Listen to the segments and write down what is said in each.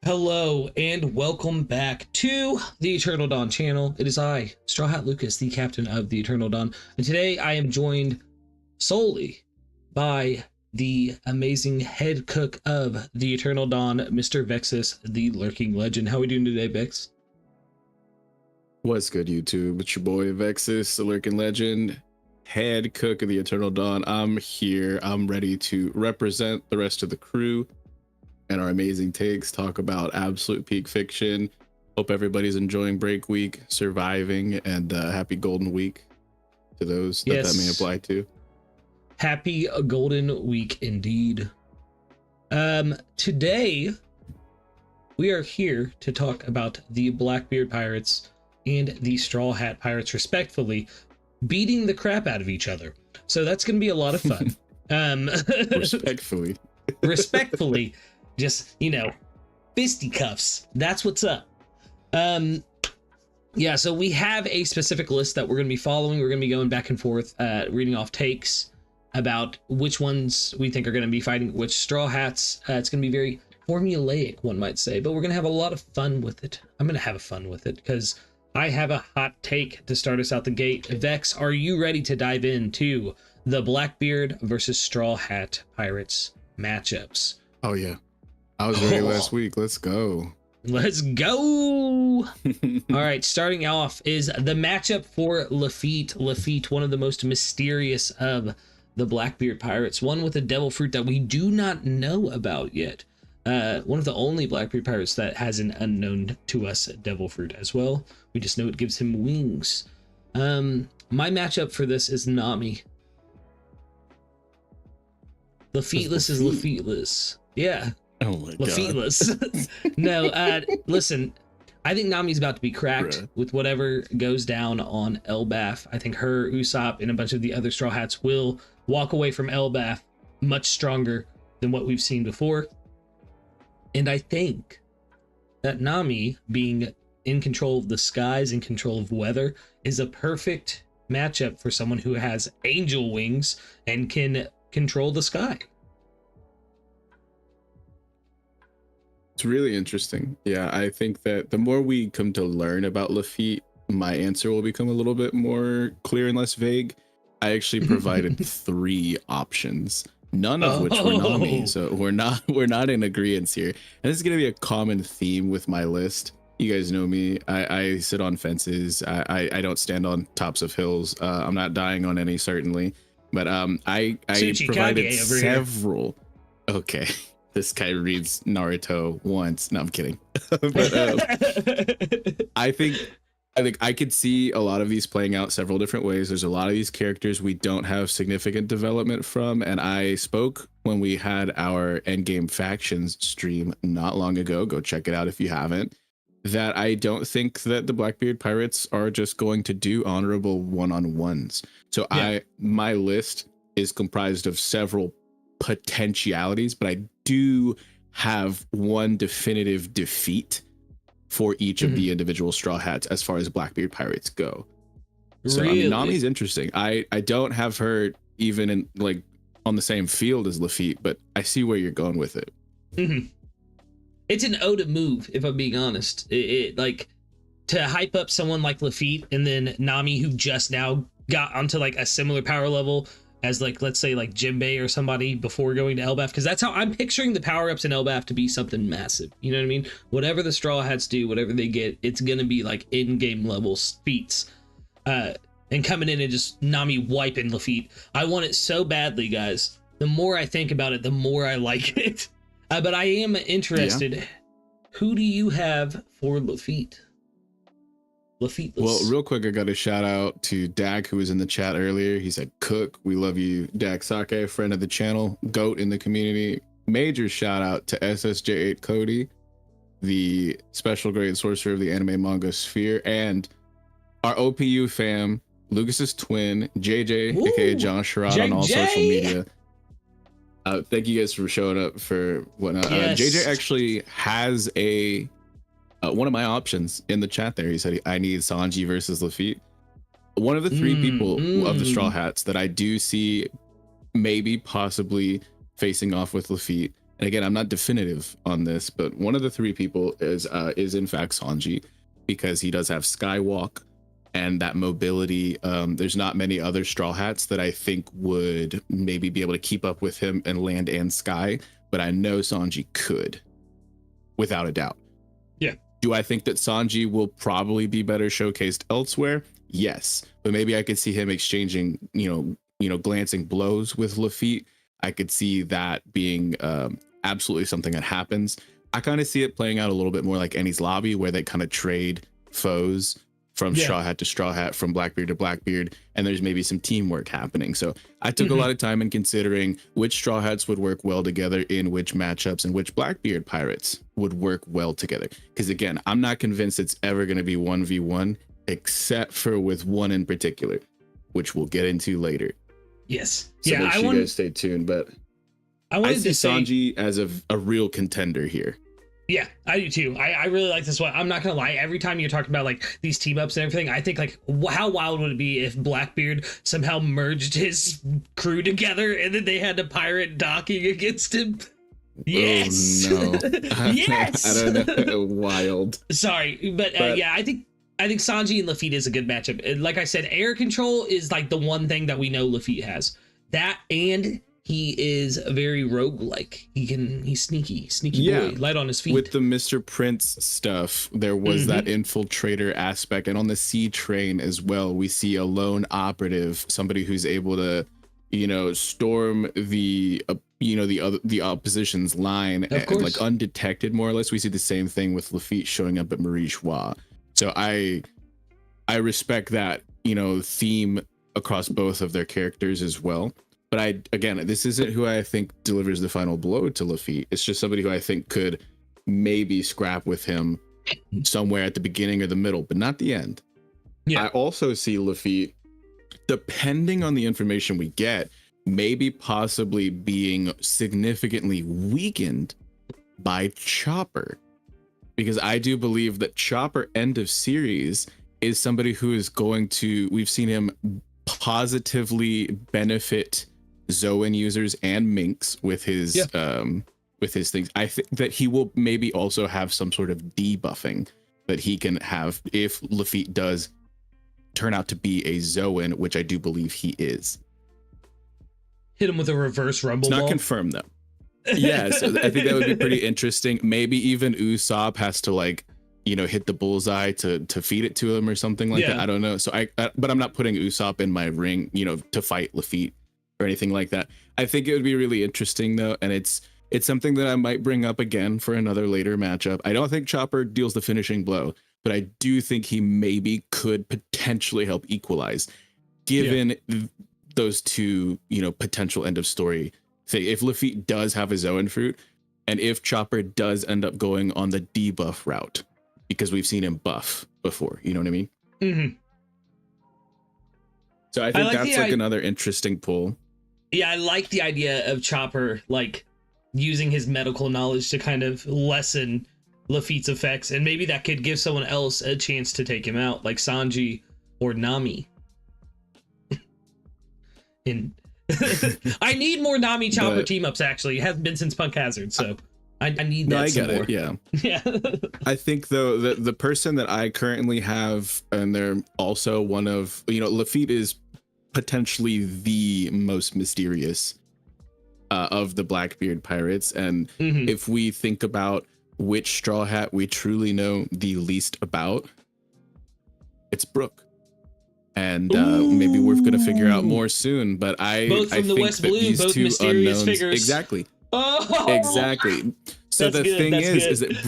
Hello and welcome back to the Eternal Dawn channel. It is I, Straw Hat Lucas, the captain of the Eternal Dawn, and today I am joined solely by the amazing head cook of the Eternal Dawn, Mr. Vexus, the Lurking Legend. How are we doing today, Vex? What's good, YouTube? It's your boy Vexus, the Lurking Legend, head cook of the Eternal Dawn. I'm here. I'm ready to represent the rest of the crew and our amazing takes, talk about absolute peak fiction. Hope everybody's enjoying break week, surviving, and happy golden week to those that may apply to. Happy golden week indeed. Today we are here to talk about the Blackbeard Pirates and the Straw Hat Pirates, respectfully, beating the crap out of each other. So that's going to be a lot of fun. Respectfully, just, you know, fisticuffs. That's what's up. Yeah, so we have a specific list that we're going to be following. We're going to be going back and forth, reading off takes about which ones we think are going to be fighting which Straw Hats. It's going to be very formulaic, one might say, but we're going to have a lot of fun with it. I'm going to have fun with it because I have a hot take to start us out the gate. Vex, are you ready to dive into the Blackbeard versus Straw Hat Pirates matchups? Oh, yeah. I was ready last week. Let's go. Let's go. All right, starting off is the matchup for Lafitte. Lafitte, one of the most mysterious of the Blackbeard Pirates, one with a devil fruit that we do not know about yet. One of the only Blackbeard Pirates that has an unknown to us devil fruit as well. We just know it gives him wings. My matchup for this is Nami. Lafitteless is Lafitteless. Yeah. Oh my God. No, listen, I think Nami's about to be cracked with whatever goes down on Elbaf. I think her, Usopp, and a bunch of the other Straw Hats will walk away from Elbaf much stronger than what we've seen before. And I think that Nami, being in control of the skies, in control of weather, is a perfect matchup for someone who has angel wings and can control the sky. It's really interesting. Yeah, I think that the more we come to learn about Lafitte, my answer will become a little bit more clear and less vague. I actually provided 3 options, none of which were Nami, so we're not in agreement here. And this is going to be a common theme with my list. You guys know me. I sit on fences. I don't stand on tops of hills. I'm not dying on any, certainly. But I provided several. Okay. This guy reads Naruto once. No, I'm kidding. But I think I could see a lot of these playing out several different ways. There's a lot of these characters we don't have significant development from. And I spoke when we had our Endgame Factions stream not long ago. Go check it out if you haven't. That I don't think that the Blackbeard Pirates are just going to do honorable one-on-ones. So yeah. My list is comprised of several potentialities, but I do have one definitive defeat for each of the individual Straw Hats as far as Blackbeard Pirates go. So really? I mean, Nami's interesting. I don't have her even in like on the same field as Lafitte, but I see where you're going with it. It's an Oda move, if I'm being honest. It like to hype up someone like Lafitte and then Nami, who just now got onto like a similar power level as like, let's say like Jinbei or somebody before going to Elbaf, because that's how I'm picturing the power-ups in Elbaf to be something massive. You know what I mean? Whatever the Straw Hats do, whatever they get, it's going to be like in-game level feats. And coming in and just Nami wiping Lafitte. I want it so badly, guys. The more I think about it, the more I like it. But I am interested. Yeah. Who do you have for Lafitte? Well, real quick, I got a shout out to Dak, who was in the chat earlier. He said, "Cook, we love you, Dak Sake, friend of the channel, GOAT in the community." Major shout out to SSJ8 Cody, the special grade sorcerer of the anime manga sphere, and our OPU fam, Lucas's twin, JJ, aka John Sherrod, on all social media. Thank you guys for showing up for whatnot. Yes. JJ actually has a one of my options in the chat there. He said, I need Sanji versus Lafitte. One of the 3 people of the Straw Hats that I do see maybe possibly facing off with Lafitte and again, I'm not definitive on this, but one of the three people is in fact Sanji, because he does have Skywalk and that mobility. There's not many other Straw Hats that I think would maybe be able to keep up with him in land and sky, but I know Sanji could, without a doubt. Yeah. Do I think that Sanji will probably be better showcased elsewhere? Yes, but maybe I could see him exchanging, glancing blows with Lafitte. I could see that being absolutely something that happens. I kind of see it playing out a little bit more like Enies Lobby, where they kind of trade foes from Straw Hat to Straw Hat, from Blackbeard to Blackbeard, and there's maybe some teamwork happening. So I took a lot of time in considering which Straw Hats would work well together in which matchups and which Blackbeard pirates would work well together. Because again, I'm not convinced it's ever going to be 1v1, except for with one in particular, which we'll get into later. Yes. So make sure you guys stay tuned. But I see Sanji as a real contender here. Yeah, I do too. I really like this one. I'm not gonna lie. Every time you're talking about like these team ups and everything, I think like, how wild would it be if Blackbeard somehow merged his crew together and then they had a pirate docking against him? Yes. Oh, no. Yes. I don't know. Wild. Sorry, but yeah, I think Sanji and Lafitte is a good matchup. Like I said, air control is like the one thing that we know Lafitte has. That, and he is very roguelike. He's sneaky boy, light on his feet. With the Mr. Prince stuff, there was that infiltrator aspect, and on the sea train as well, we see a lone operative, somebody who's able to, storm the the opposition's line, and, like undetected more or less. We see the same thing with Lafitte showing up at Marie Schwa. So I respect that, theme across both of their characters as well. But again, this isn't who I think delivers the final blow to Lafitte. It's just somebody who I think could maybe scrap with him somewhere at the beginning or the middle, but not the end. Yeah. I also see Lafitte, depending on the information we get, maybe possibly being significantly weakened by Chopper. Because I do believe that Chopper end of series is somebody who is going to, we've seen him positively benefit Zoan users and Minks with his things. I think that he will maybe also have some sort of debuffing that he can have if Lafitte does turn out to be a Zoan, which I do believe he is. Hit him with a reverse rumble ball. It's not confirmed though. Yes, I think that would be pretty interesting. Maybe even Usopp has to hit the bullseye to feed it to him or something like that. I don't know. So but I'm not putting Usopp in my ring, to fight Lafitte or anything like that. I think it would be really interesting though, and it's something that I might bring up again for another later matchup. I don't think Chopper deals the finishing blow, but I do think he maybe could potentially help equalize, given those two, potential end of story. Say if Lafitte does have a Zoan fruit, and if Chopper does end up going on the debuff route, because we've seen him buff before, you know what I mean? Mm-hmm. So I think that's another interesting pull. Yeah, I like the idea of Chopper using his medical knowledge to kind of lessen Lafitte's effects, and maybe that could give someone else a chance to take him out, like Sanji or Nami. I need more Nami Chopper team ups. Actually, it hasn't been since Punk Hazard, so I need that. I get it. Yeah. I think though the person that I currently have, and they're also one of Lafitte is potentially the most mysterious of the Blackbeard pirates, and if we think about which Straw Hat we truly know the least about, it's Brook. And maybe we're going to figure out more soon, but I think West that Blue, these both two mysterious unknowns figures. Exactly. Oh! Exactly. So the thing is that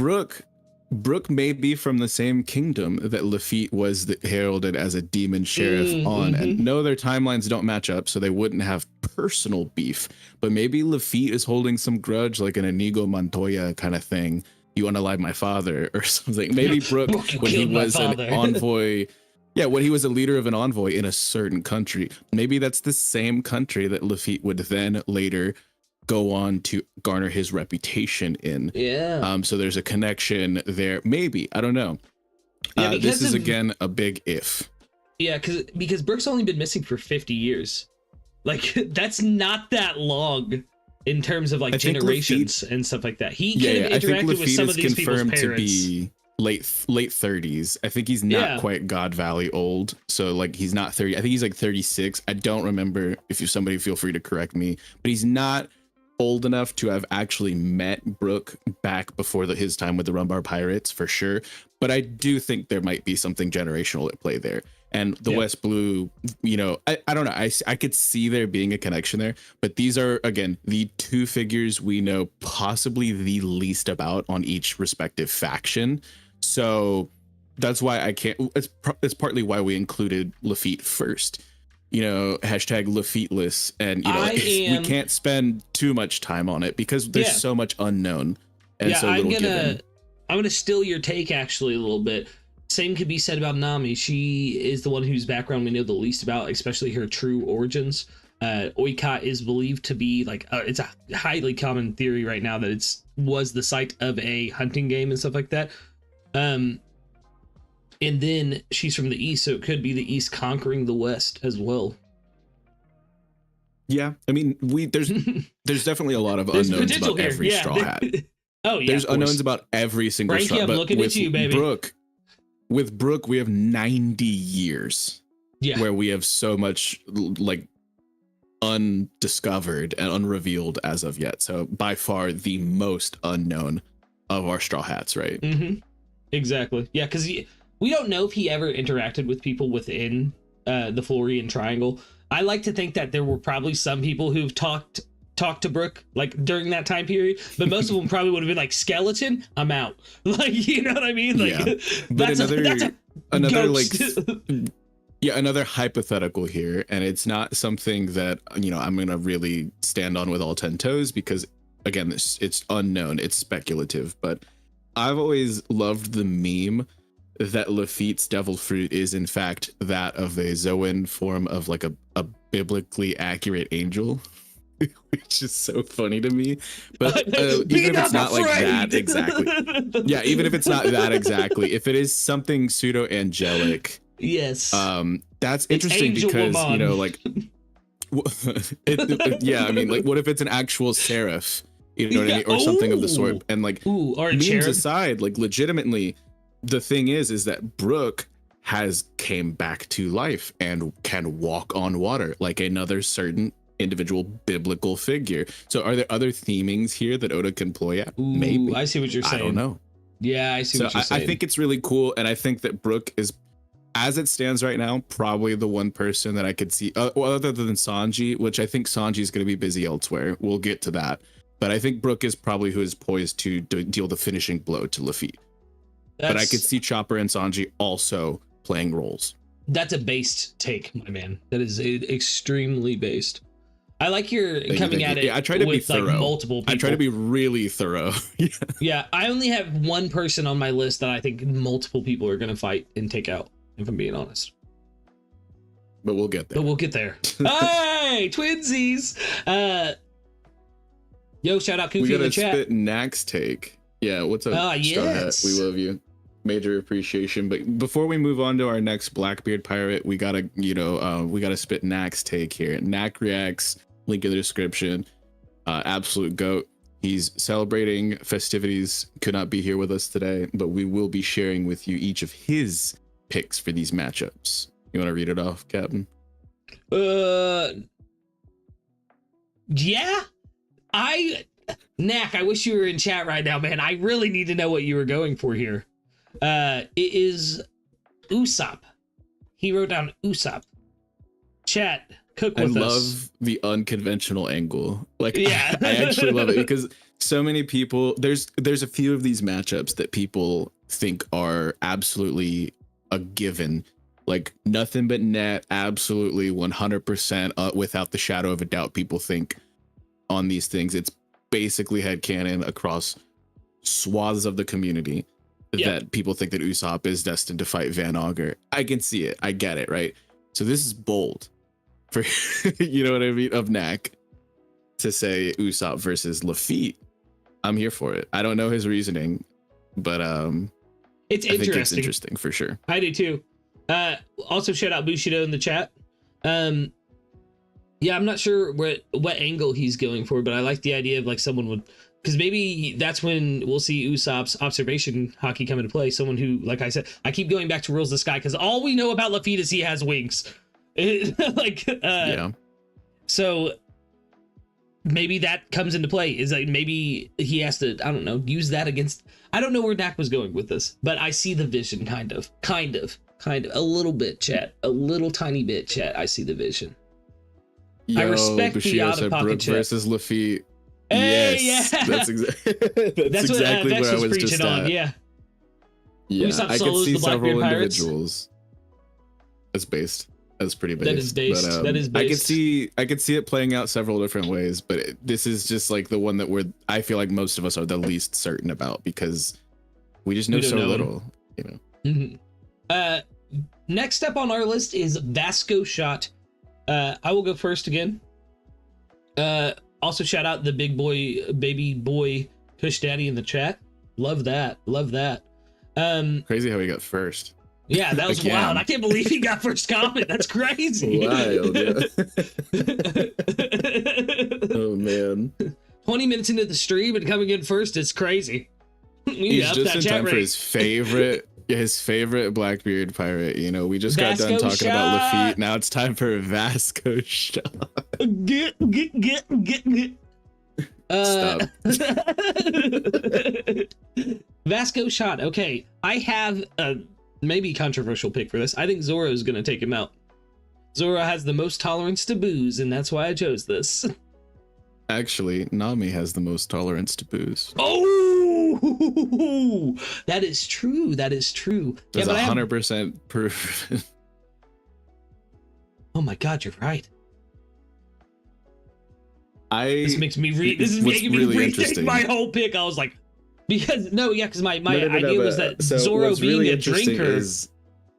Brook may be from the same kingdom that Lafitte was heralded as a demon sheriff on, and no, their timelines don't match up, so they wouldn't have personal beef. But maybe Lafitte is holding some grudge, like an Inigo Montoya kind of thing. You unalive my father or something. Maybe Brook, when he was an envoy. Yeah, when he was a leader of an envoy in a certain country, maybe that's the same country that Lafitte would then later go on to garner his reputation in. Yeah. So there's a connection there. Maybe, I don't know. This is again a big if. Yeah, because Brook's only been missing for 50 years. Like, that's not that long. in terms of like I think generations and stuff like that. He could have I think interacted with Lafitte some is of these people's confirmed parents. to be late 30s. I think he's not quite God Valley old, so like he's not 30. I think he's like 36. I don't remember. If you somebody feel free to correct me, but he's not old enough to have actually met Brooke back before his time with the Rumbar Pirates for sure. But I do think there might be something generational at play there. And the West Blue, you know, I don't know. I could see there being a connection there. But these are, again, the two figures we know possibly the least about on each respective faction. So that's why I can't. It's partly why we included Lafitte first. You know, hashtag Lafitteless. And, you know, we can't spend too much time on it because there's so much unknown and so little given. I'm going to steal your take actually a little bit. Same could be said about Nami. She is the one whose background we know the least about, especially her true origins. Oika is believed to be like, it's a highly common theory right now that was the site of a hunting game and stuff like that. And then she's from the East, so it could be the East conquering the West as well. Yeah, I mean, there's definitely a lot of unknowns about every Straw Hat. Oh yeah, there's unknowns about every single Frankie, Straw Hat. I'm looking at you, baby. With Brooke, we have 90 years where we have so much like undiscovered and unrevealed as of yet. So by far the most unknown of our Straw Hats, right? Mm-hmm. Exactly. Yeah, because we don't know if he ever interacted with people within the Florian Triangle. I like to think that there were probably some people who've talked to Brooke like during that time period, but most of them probably would have been like, skeleton, I'm out. Like, you know what I mean? Like, yeah. But another like another hypothetical here, and it's not something that, you know, I'm gonna really stand on with all 10 toes because again, it's unknown, it's speculative. But I've always loved the meme that Lafitte's devil fruit is in fact that of a Zoan form of like a biblically accurate angel. Which is so funny to me. But even if it's not like that exactly. Yeah, even if it's not that exactly, if it is something pseudo angelic, yes, that's interesting because woman. You know, like yeah, I mean, like what if it's an actual seraph, you know what I mean, or something of the sort. And like or memes cherub. Aside, like legitimately the thing is that Brooke has came back to life and can walk on water like another certain individual biblical figure. So are there other themings here that Oda can ploy at? Ooh, maybe. I see what you're saying. I don't know. Yeah, I see what you're saying. I think it's really cool, and I think that Brooke is, as it stands right now, probably the one person that I could see, other than Sanji, which I think Sanji is going to be busy elsewhere. We'll get to that. But I think Brooke is probably who is poised to deal the finishing blow to Lafitte. But I could see Chopper and Sanji also playing roles. That's a based take, my man. That is extremely based. I like your coming at it. Yeah, I try to be thorough. Like multiple people. I try to be really thorough. Yeah, I only have one person on my list that I think multiple people are going to fight and take out, if I'm being honest. But we'll get there. Hey, twinsies! Yo, shout out Koofy in the chat. We gotta spit Nack's take. Yeah, what's up, yes. We love you. Major appreciation. But before we move on to our next Blackbeard pirate, we gotta, we gotta spit Nack's take here. Nack reacts. Link in the description. Absolute goat. He's celebrating festivities. Could not be here with us today, but we will be sharing with you each of his picks for these matchups. You want to read it off, Captain? Yeah. Nack, I wish you were in chat right now, man. I really need to know what you were going for here. It is Usopp. He wrote down Usopp. Chat, cook with us. I love the unconventional angle. Like, yeah. I actually love it because so many people, there's a few of these matchups that people think are absolutely a given. Like nothing but net, absolutely 100% without the shadow of a doubt. People think on these things, it's basically headcanon across swaths of the community that people think that Usopp is destined to fight Van Augur. I can see it. I get it, right? So this is bold for, you know what I mean, of Nack to say Usopp versus Lafitte. I'm here for it. I don't know his reasoning, but it's I think it's interesting for sure. I do too. Also shout out Bushido in the chat. Yeah, I'm not sure what angle he's going for, but I like the idea of like someone would, because maybe that's when we'll see Usopp's observation hockey come into play. Someone who, like I said, I keep going back to Rules the Sky because all we know about Lafitte is he has wings. Yeah. So maybe that comes into play. Is like maybe he has to, I don't know, use that against. I don't know where Dak was going with this, but I see the vision, kind of, a little bit, chat, a little tiny bit, chat. I see the vision. Yo, I respect the Bashir out said of pocket Brooke chat. versus Lafitte. Hey, yes, yeah. that's exactly what I was preaching just on. at. Yeah, Yeah, I could see the several Blackbeard Pirates. individuals. That's based. That's pretty based. That is based. But, that is based. I could see it playing out several different ways, but this is just like the one that I feel like most of us are the least certain about because we just know so little, you know. Mm-hmm. Next up on our list is Vasco Shot. I will go first again. Also shout out the baby boy Kush Daddy in the chat. Love that. Crazy how he got first. Yeah, that was wild. I can't believe he got first comment. That's crazy. Wild, yeah. Oh man. 20 minutes into the stream and coming in first, it's crazy. He's just in time for his favorite Blackbeard pirate. You know, we just got done talking about Lafitte. Now it's time for Vasco Shot. Get. Stop. Vasco Shot. Okay, I have a maybe controversial pick for this. I think Zoro's gonna take him out. Zoro has the most tolerance to booze, and that's why I chose this. Actually, Nami has the most tolerance to booze. Oh, that is true. That's 100% proof. Oh my God, you're right. This makes me rethink my whole pick. I was like, because my idea was that Zoro being really a drinker is,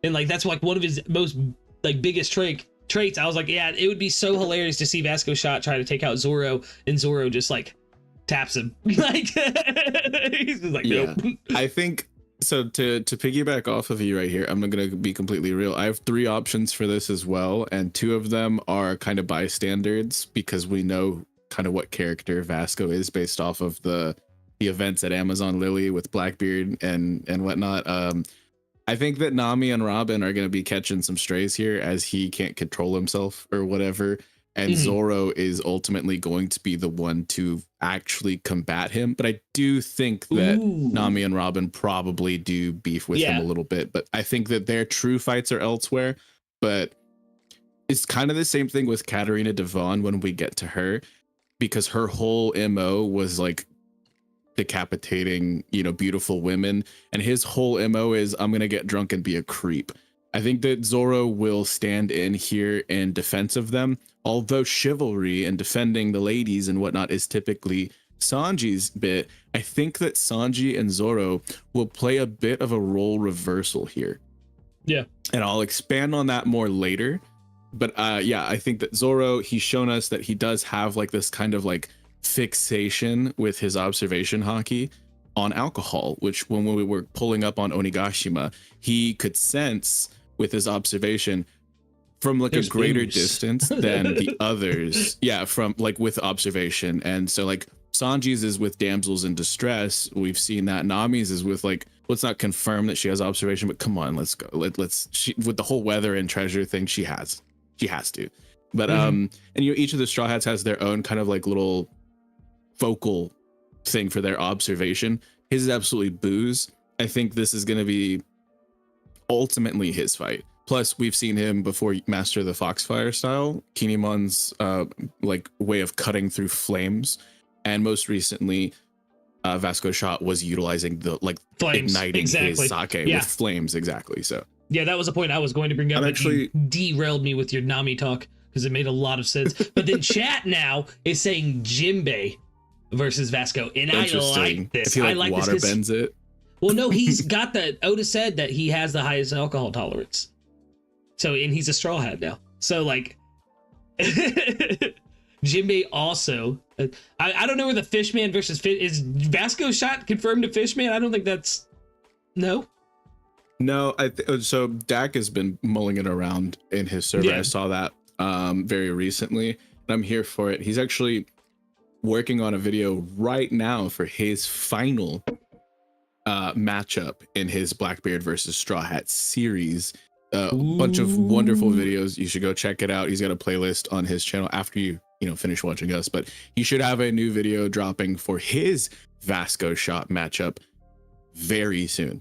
and like that's like one of his most like biggest traits. I was like, yeah, it would be so hilarious to see Vasco Shot try to take out Zoro and Zoro just like taps him. Like he's just like, nope. I think so. To piggyback off of you right here, I'm gonna be completely real. I have 3 options for this as well, and 2 of them are kind of bystanders because we know kind of what character Vasco is based off of the events at Amazon Lily with Blackbeard and whatnot. I think that Nami and Robin are going to be catching some strays here as he can't control himself or whatever. And Zoro is ultimately going to be the one to actually combat him. But I do think that Nami and Robin probably do beef with him a little bit. But I think that their true fights are elsewhere. But it's kind of the same thing with Katarina Devon when we get to her, because her whole MO was like decapitating, beautiful women. And his whole MO is, I'm going to get drunk and be a creep. I think that Zoro will stand in here in defense of them. Although chivalry and defending the ladies and whatnot is typically Sanji's bit, I think that Sanji and Zoro will play a bit of a role reversal here. Yeah. And I'll expand on that more later. But I think that Zoro, he's shown us that he does have like this kind of like fixation with his observation haki on alcohol, which when we were pulling up on Onigashima, he could sense with his observation from like a greater distance than the others. Yeah, from like with observation. And so like Sanji's is with damsels in distress. We've seen that. Nami's is with like, let's not confirm that she has observation, but come on, let's go. Let's with the whole weather and treasure thing, she has to. But and each of the Straw Hats has their own kind of like little focal thing for their observation. His is absolutely booze. I think this is going to be ultimately his fight. Plus, we've seen him before master the Foxfire style, Kinemon's like way of cutting through flames, and most recently, Vasco Shot was utilizing the like flames, igniting his sake with flames. Exactly. So yeah, that was a point I was going to bring up. You derailed me with your Nami talk because it made a lot of sense. But then chat now is saying Jinbei versus Vasco, and I like this. I like water this bends it. Well, no, he's got that. Oda said that he has the highest alcohol tolerance. So, and he's a Straw Hat now. So, like, Jinbei also. I don't know where the Fishman versus is Vasco Shot confirmed to Fishman. I don't think that's no. So Dak has been mulling it around in his survey. I saw that very recently, I'm here for it. He's actually working on a video right now for his final matchup in his Blackbeard versus Straw Hat series. A bunch of wonderful videos. You should go check it out. He's got a playlist on his channel after you finish watching us, but he should have a new video dropping for his Vasco shot matchup very soon.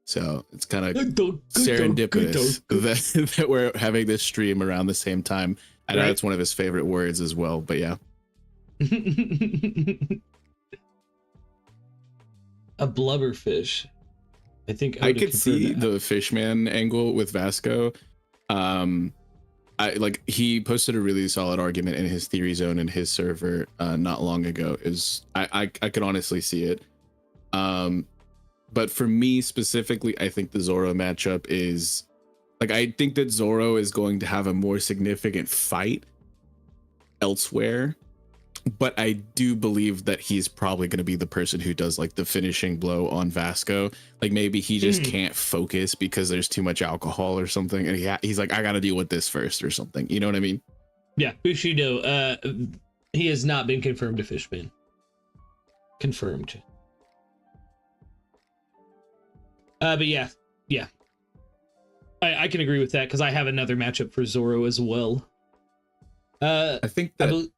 So it's kind of serendipitous that we're having this stream around the same time. I know that's one of his favorite words as well, but yeah. A blubberfish. I think I could see the Fishman angle with Vasco. He posted a really solid argument in his theory zone in his server not long ago. I could honestly see it. But for me specifically, I think the Zoro matchup is like, I think that Zoro is going to have a more significant fight elsewhere, but I do believe that he's probably going to be the person who does like the finishing blow on Vasco. Like maybe he just can't focus because there's too much alcohol or something, and he's like, I got to deal with this first or something. You know what I mean? Yeah, Bushido. He has not been confirmed to Fishman. Confirmed. But yeah. I can agree with that because I have another matchup for Zoro as well. I think that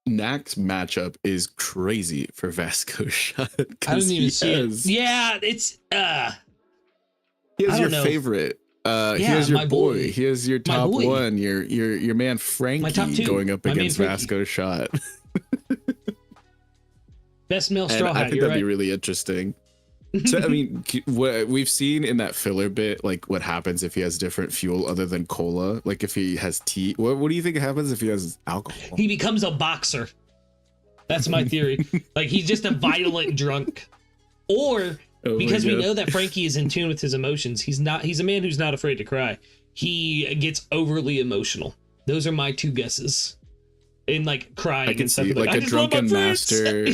Nack's matchup is crazy for Vasco shot. I didn't even see it. Yeah, it's he is your favorite. He is your boy. He is your top one. Your man Frankie going up against Vasco shot. Best male Straw Hat. I think that'd be really interesting. So I mean, what we've seen in that filler bit, like what happens if he has different fuel other than cola, like if he has tea. What do you think happens if he has alcohol? He becomes a boxer. That's my theory. Like he's just a violent drunk, or because we know that Frankie is in tune with his emotions. He's a man who's not afraid to cry. He gets overly emotional. Those are my two guesses. And like crying, I can see like a drunken master,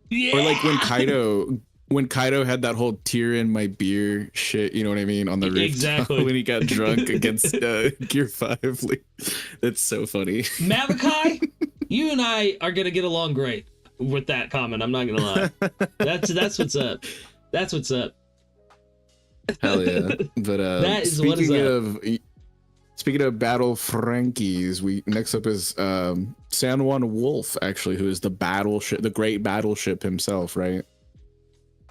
yeah! Or like when Kaido had that whole tear in my beer shit, you know what I mean, on the rooftop. Exactly. When he got drunk against Gear 5. Like, that's so funny. Malachi, you and I are gonna get along great with that comment. I'm not gonna lie. That's what's up. That's what's up. Hell yeah. But that is speaking of battle Frankies, next up is San Juan Wolf, actually, who is the great battleship himself, right?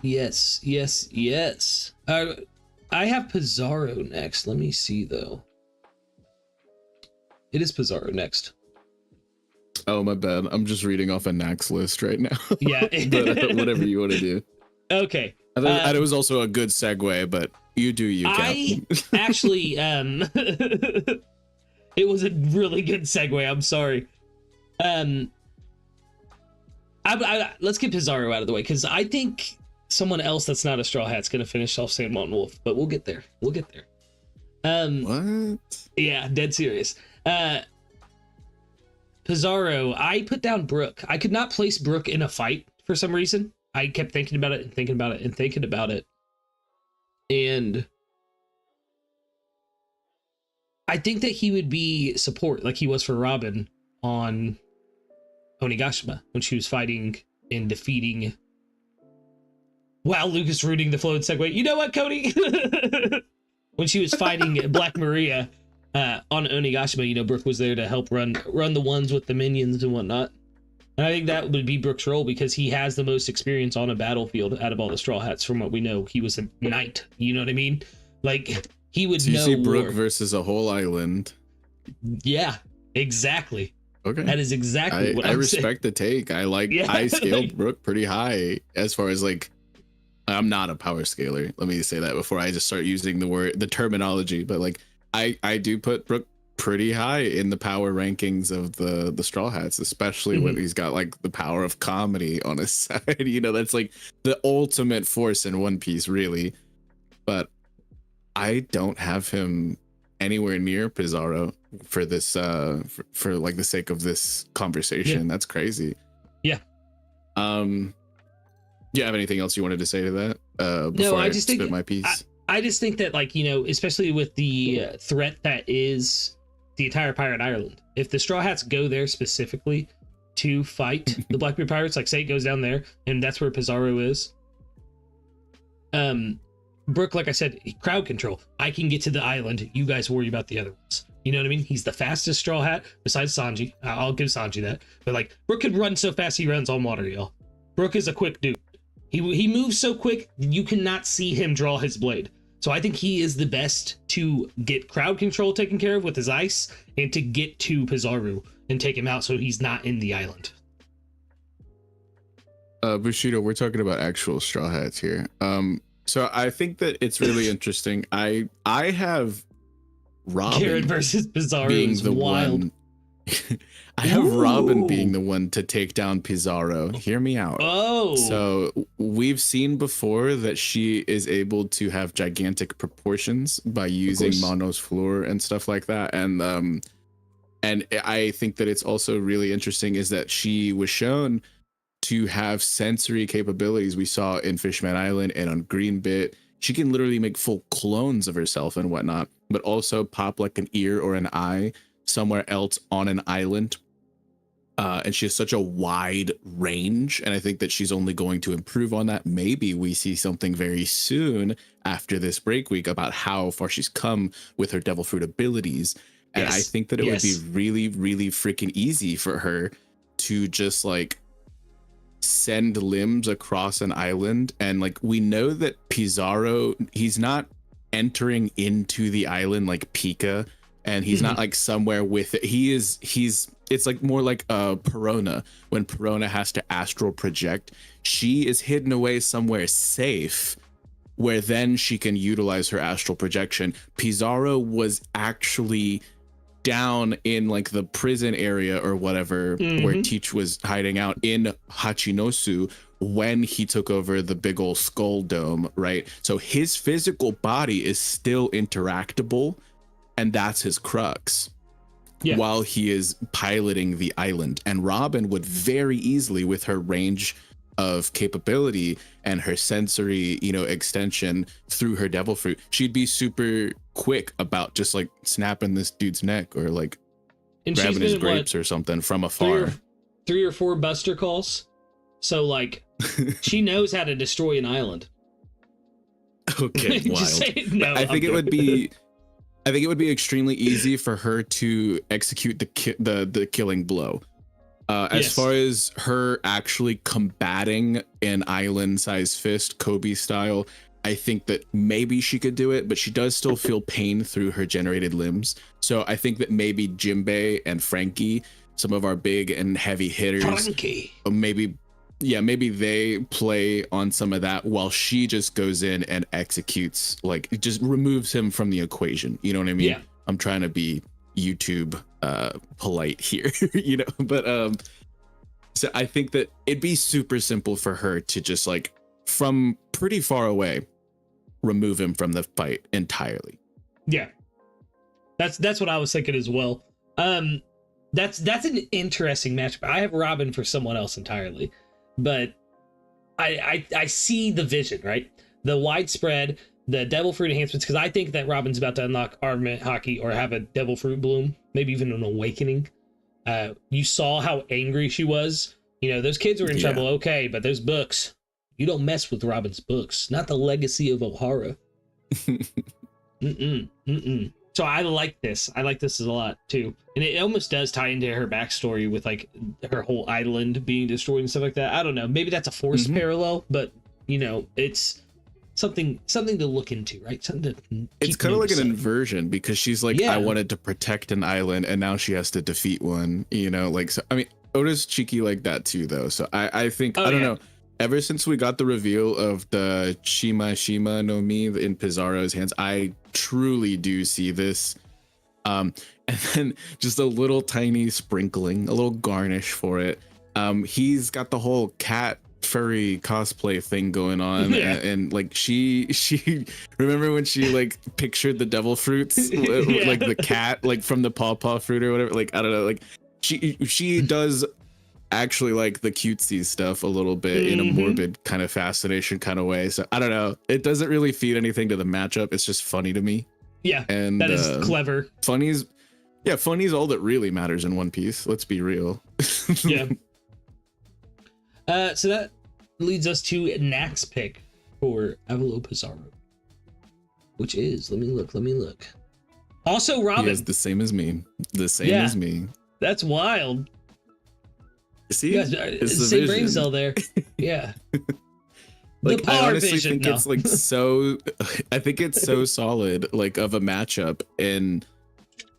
Yes. I have Pizarro next. Let me see though. It is Pizarro next. Oh, my bad. I'm just reading off a Nax list right now. Yeah. But, whatever you want to do. Okay. I thought it was also a good segue, but you do you, Captain. I actually, it was a really good segue. I'm sorry. Let's get Pizarro out of the way because I think someone else that's not a Straw Hat's gonna finish off San Juan Wolf, but we'll get there. What? Yeah, dead serious. Pizarro, I put down Brook. I could not place Brook in a fight for some reason. I kept thinking about it and thinking about it and thinking about it. And I think that he would be support like he was for Robin on Onigashima when she was fighting and defeating. Wow, Lucas rooting the float segue. You know what, Cody? When she was fighting Black Maria on Onigashima, Brook was there to help run the ones with the minions and whatnot. And I think that would be Brook's role because he has the most experience on a battlefield out of all the Straw Hats. From what we know, he was a knight. You know what I mean? Like he would know. So you see Brook versus a whole island. Yeah, exactly. Okay, that is exactly what I respect the take. I scaled Brook pretty high as far as like. I'm not a power scaler. Let me say that before I just start using the terminology. But like, I do put Brook pretty high in the power rankings of the Straw Hats, especially when he's got like the power of comedy on his side. That's like the ultimate force in One Piece, really. But I don't have him anywhere near Pizarro for this, for like the sake of this conversation. Yeah. That's crazy. Yeah. Do you have anything else you wanted to say to that? No, I just think my piece. I just think that, like, especially with the threat that is the entire pirate island. If the Straw Hats go there specifically to fight the Blackbeard pirates, like say it goes down there and that's where Pizarro is, Brook, like I said, crowd control. I can get to the island. You guys worry about the other ones. You know what I mean? He's the fastest Straw Hat besides Sanji. I'll give Sanji that. But like, Brook could run so fast he runs on water, y'all. Brook is a quick dude. He moves so quick you cannot see him draw his blade. So I think he is the best to get crowd control taken care of with his ice and to get to Pizarro and take him out so he's not in the island. Bushido, we're talking about actual Straw Hats here. So I think that it's really interesting. I have Robin Garrett versus Pizarro being is the wild. one. I have Robin being the one to take down Pizarro. Hear me out. Oh. So we've seen before that she is able to have gigantic proportions by using Mono's floor and stuff like that. And I think that it's also really interesting is that she was shown to have sensory capabilities. We saw in Fishman Island and on Greenbit. She can literally make full clones of herself and whatnot, but also pop like an ear or an eye somewhere else on an island. And she has such a wide range. And I think that she's only going to improve on that. Maybe we see something very soon after this break week about how far she's come with her devil fruit abilities. And I think that it would be really, really freaking easy for her to just like send limbs across an island. And like, we know that Pizarro, he's not entering into the island like Pika, and he's not like somewhere with it. It's like more like Perona. When Perona has to astral project, she is hidden away somewhere safe where then she can utilize her astral projection. Pizarro was actually down in like the prison area or whatever where Teach was hiding out in Hachinosu when he took over the big old skull dome, right? So his physical body is still interactable, and that's his crux while he is piloting the island. And Robin would very easily, with her range of capability and her sensory, extension through her devil fruit, she'd be super quick about just like snapping this dude's neck or like grabbing his grapes or something from afar. Three or four Buster calls. So like she knows how to destroy an island. Okay, wild. I think it would be extremely easy for her to execute the killing blow. As far as her actually combating an island-sized fist, Kube style, I think that maybe she could do it, but she does still feel pain through her generated limbs. So I think that maybe Jinbei and Frankie, some of our big and heavy hitters, maybe they play on some of that while she just goes in and executes, like it just removes him from the equation. You know what I mean? Yeah. I'm trying to be YouTube polite here, but so I think that it'd be super simple for her to just like from pretty far away remove him from the fight entirely. Yeah, that's what I was thinking as well. That's an interesting match, but I have Robin for someone else entirely. But I see the vision, right? The widespread, the devil fruit enhancements, because I think that Robin's about to unlock armament hockey or have a devil fruit bloom, maybe even an awakening. You saw how angry she was. Those kids were in trouble, okay, but those books, you don't mess with Robin's books. Not the legacy of O'Hara. So I like this. I like this a lot too. And it almost does tie into her backstory with like her whole island being destroyed and stuff like that. I don't know. Maybe that's a forced parallel, but it's something to look into, right? Something to it's kind of like an inversion, because she's like, I wanted to protect an island and now she has to defeat one, so I mean, Oda's cheeky like that too though. So I think I don't know. Ever since we got the reveal of the Shima no Mi in Pizarro's hands, I truly do see this. And then just a little tiny sprinkling, a little garnish for it. He's got the whole cat furry cosplay thing going on. And like she remember when she like pictured the devil fruits, like the cat, like from the pawpaw fruit or whatever. Like, I don't know, like she does actually like the cutesy stuff a little bit in a morbid kind of fascination kind of way. So I don't know, it doesn't really feed anything to the matchup. It's just funny to me. And that is clever. Funny's Yeah, funny is all that really matters in One Piece. Let's be real. Yeah. So that leads us to Nack's pick for Avalo Pizarro, which is, let me look. Also Robin. He is the same as me. The same as me. That's wild. See, you guys, it's the same vision. brain cell there. Yeah. Like, the I honestly vision, think it's like so, I think it's so solid, like, of a matchup. And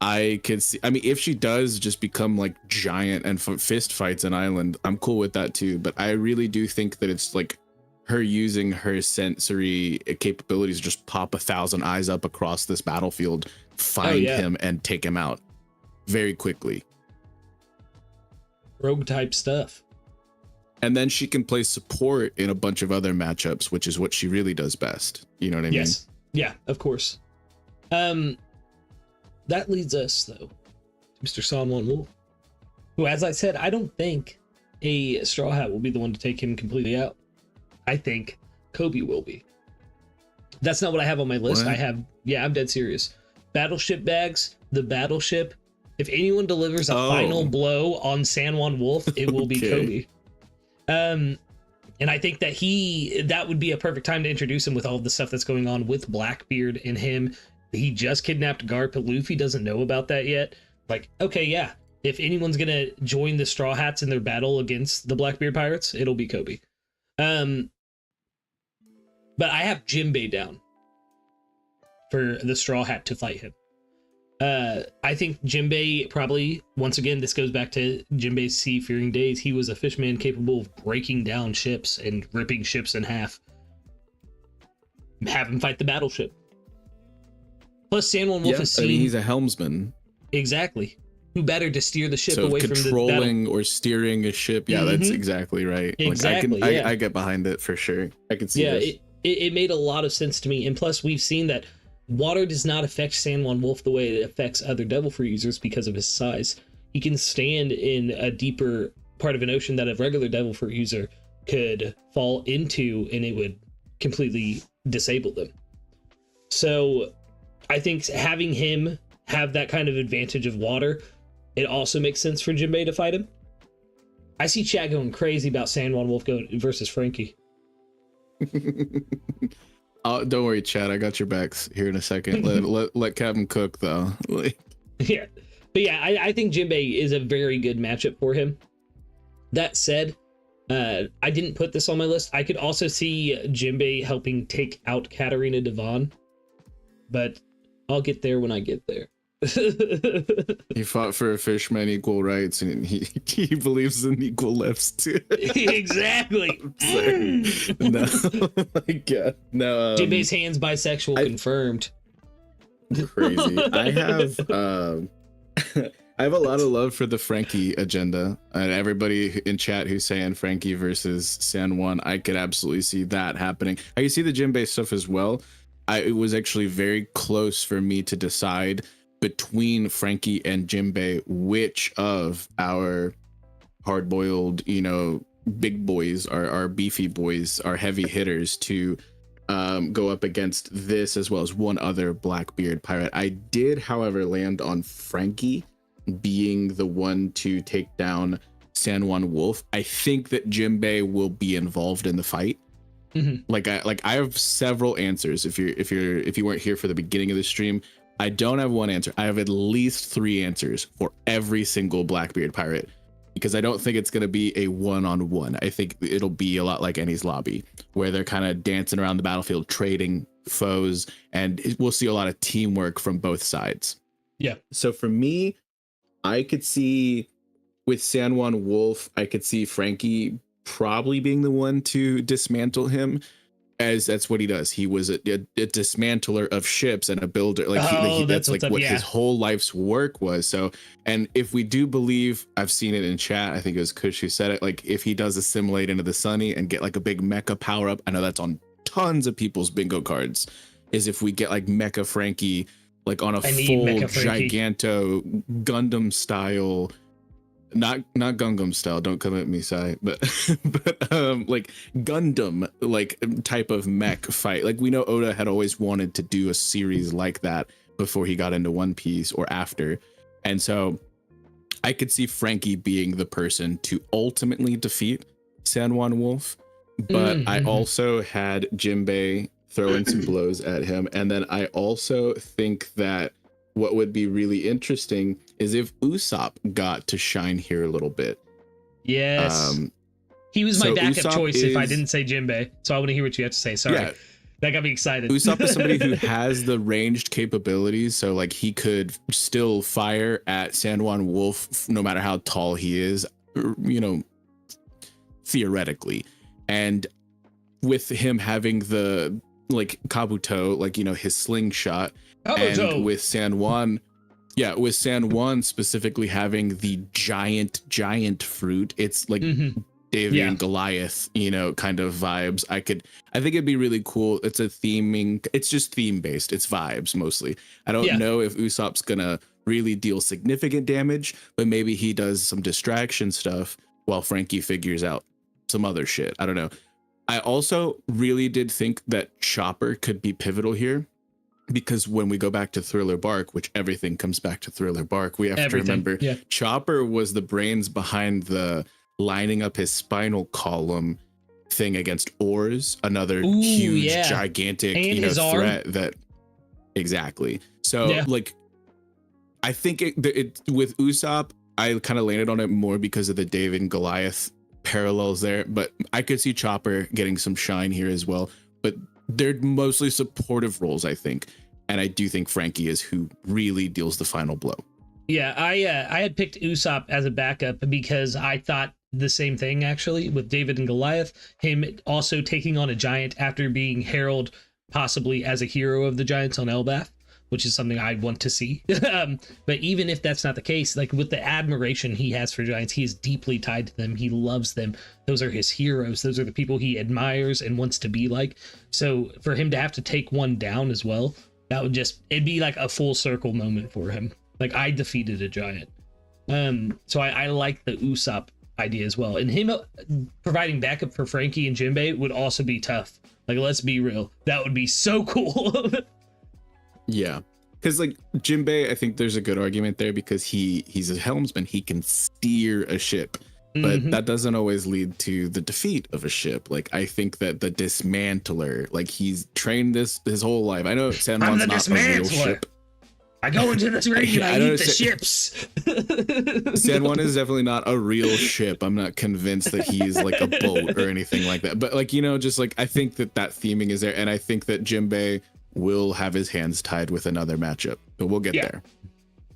I could see, I mean, if she does just become like giant and fist fights an island, I'm cool with that too. But I really do think that it's like her using her sensory capabilities to just pop 1,000 eyes up across this battlefield, find him and take him out very quickly. Rogue type stuff. And then she can play support in a bunch of other matchups, which is what she really does best. You know what I mean? Yes. Yeah, of course. That leads us, though, to Mr. Sanwan Wolf, who, as I said, I don't think a Straw Hat will be the one to take him completely out. I think Kube will be. That's not what I have on my list. What? I'm dead serious. Battleship bags, the battleship. If anyone delivers a final blow on Sanwan Wolf, it will be Kube. And I think that would be a perfect time to introduce him with all of the stuff that's going on with Blackbeard and him. He just kidnapped Garp. Luffy doesn't know about that yet. Like, okay, yeah. If anyone's gonna join the Straw Hats in their battle against the Blackbeard pirates, it'll be Kube. But I have Jinbei down for the Straw Hat to fight him. I think Jinbei probably, once again, this goes back to Jinbei's seafaring days. He was a fishman capable of breaking down ships and ripping ships in half. Have him fight the battleship. Plus, Sanwan Wolf is seen. I mean, he's a helmsman. Exactly. Who better to steer the ship so away from the controlling or steering a ship? Yeah, that's exactly right. Exactly. Like, I get behind it for sure. I can see this. It made a lot of sense to me. And plus, we've seen that water does not affect Sanwan Wolf the way it affects other Devil Fruit users because of his size. He can stand in a deeper part of an ocean that a regular Devil Fruit user could fall into, and it would completely disable them. So I think having him have that kind of advantage of water, it also makes sense for Jinbei to fight him. I see Chad going crazy about Sanwan Wolf versus Frankie. Don't worry, Chad. I got your backs here in a second. let Captain cook, though. Yeah. But yeah, I think Jinbei is a very good matchup for him. That said, I didn't put this on my list. I could also see Jinbei helping take out Katarina Devon, but I'll get there when I get there. He fought for fishermen equal rights, and he believes in equal lefts too. Exactly. No, my God, no. Jinbei's hands bisexual confirmed. Crazy. I have a lot of love for the Frankie agenda, and everybody in chat who's saying Frankie versus Sanwan, I could absolutely see that happening. I can see the Jinbei stuff as well. It was actually very close for me to decide between Frankie and Jinbei which of our hard-boiled, big boys, our beefy boys, our heavy hitters to go up against this, as well as one other Blackbeard pirate. I did, however, land on Frankie being the one to take down Sanwan Wolf. I think that Jinbei will be involved in the fight. Mm-hmm. I have several answers. If you weren't here for the beginning of the stream, I don't have one answer. I have at least 3 answers for every single Blackbeard pirate, because I don't think it's going to be a one-on-one. I think it'll be a lot like Enies Lobby, where they're kind of dancing around the battlefield, trading foes, and we'll see a lot of teamwork from both sides. Yeah. So for me, I could see with Sanwan Wolf, I could see Frankie probably being the one to dismantle him, as that's what he does. He was a dismantler of ships and a builder. That's like what his whole life's work was. So, and if we do believe, I've seen it in chat, I think it was Kush who said it, like if he does assimilate into the Sunny and get like a big mecha power up, I know that's on tons of people's bingo cards, is if we get like Mecha Frankie, like on a full Giganto Gundam style, not Gundam style, don't come at me, Sai, but like Gundam like type of mech fight. Like we know Oda had always wanted to do a series like that before he got into One Piece or after. And so I could see Frankie being the person to ultimately defeat San Juan Wolf, but I also had Jinbei throwing some blows at him. And then I also think that what would be really interesting is if Usopp got to shine here a little bit. Yes. He was my backup Usopp choice if I didn't say Jinbei. So I want to hear what you have to say. Sorry. Yeah. That got me excited. Usopp is somebody who has the ranged capabilities. So like he could still fire at San Juan Wolf no matter how tall he is, you know, theoretically. And with him having the like Kabuto, like, you know, his slingshot, and with San Juan, with San Juan specifically having the giant fruit, it's like David and Goliath, you know, kind of vibes. I think it'd be really cool. It's just theme based. It's vibes mostly. I don't know if Usopp's gonna really deal significant damage, but maybe he does some distraction stuff while Frankie figures out some other shit. I don't know. I also really did think that Chopper could be pivotal here, because when we go back to Thriller Bark, which everything comes back to Thriller Bark, we have to remember Chopper was the brains behind the lining up his spinal column thing against Oars, another huge, gigantic, and you know, threat arm. That exactly. So like, I think it with Usopp, I kind of landed on it more because of the David and Goliath parallels there, but I could see Chopper getting some shine here as well. But they're mostly supportive roles, I think, and I do think Frankie is who really deals the final blow. Yeah, I had picked Usopp as a backup because I thought the same thing actually with David and Goliath, him also taking on a giant after being heralded possibly as a hero of the giants on Elbaf, which is something I want to see. But even if that's not the case, like with the admiration he has for giants, he is deeply tied to them. He loves them. Those are his heroes. Those are the people he admires and wants to be like. So for him to have to take one down as well, that would it'd be like a full circle moment for him. Like, I defeated a giant. So I like the Usopp idea as well. And him providing backup for Frankie and Jinbei would also be tough. Like, let's be real. That would be so cool. Yeah, because like Jinbei, I think there's a good argument there because he's a helmsman. He can steer a ship, but that doesn't always lead to the defeat of a ship. Like, I think that the dismantler, like, he's trained this his whole life. I know San Juan's not a real ship. I go into this ring and I eat the ships. San Juan is definitely not a real ship. I'm not convinced that he's like a boat or anything like that. But like, you know, just like, I think that theming is there, and I think that Jinbei will have his hands tied with another matchup, but we'll get there.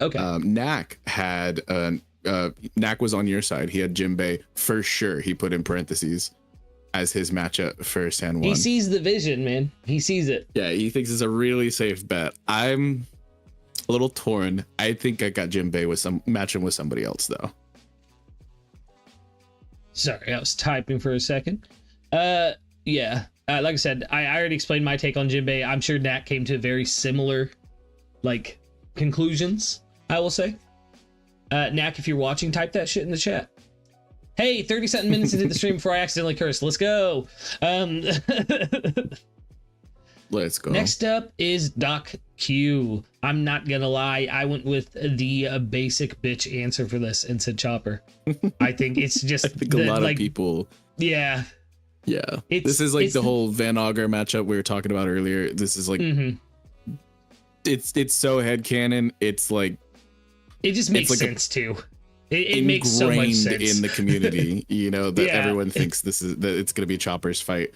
Okay. Knack had Knack was on your side. He had Jinbei for sure. He put in parentheses as his matchup for San Juan. He sees the vision, man. He sees it. Yeah, he thinks it's a really safe bet. I'm a little torn. I think I got Jinbei matching with somebody else though. Sorry, I was typing for a second. Yeah. Like I said, I already explained my take on Jinbei. I'm sure Nat came to very similar, like, conclusions, I will say. Nak, if you're watching, type that shit in the chat. Hey, 30-something minutes into the stream before I accidentally cursed. Let's go. Let's go. Next up is Doc Q. I'm not gonna lie, I went with the basic bitch answer for this and said Chopper. I think it's just... I think a lot of people... Yeah. Yeah, this is like the whole Van Auger matchup we were talking about earlier. This is like, it's so headcanon. It's like, it just makes like sense too. It makes so much sense in the community. You know that everyone thinks that it's gonna be Chopper's fight.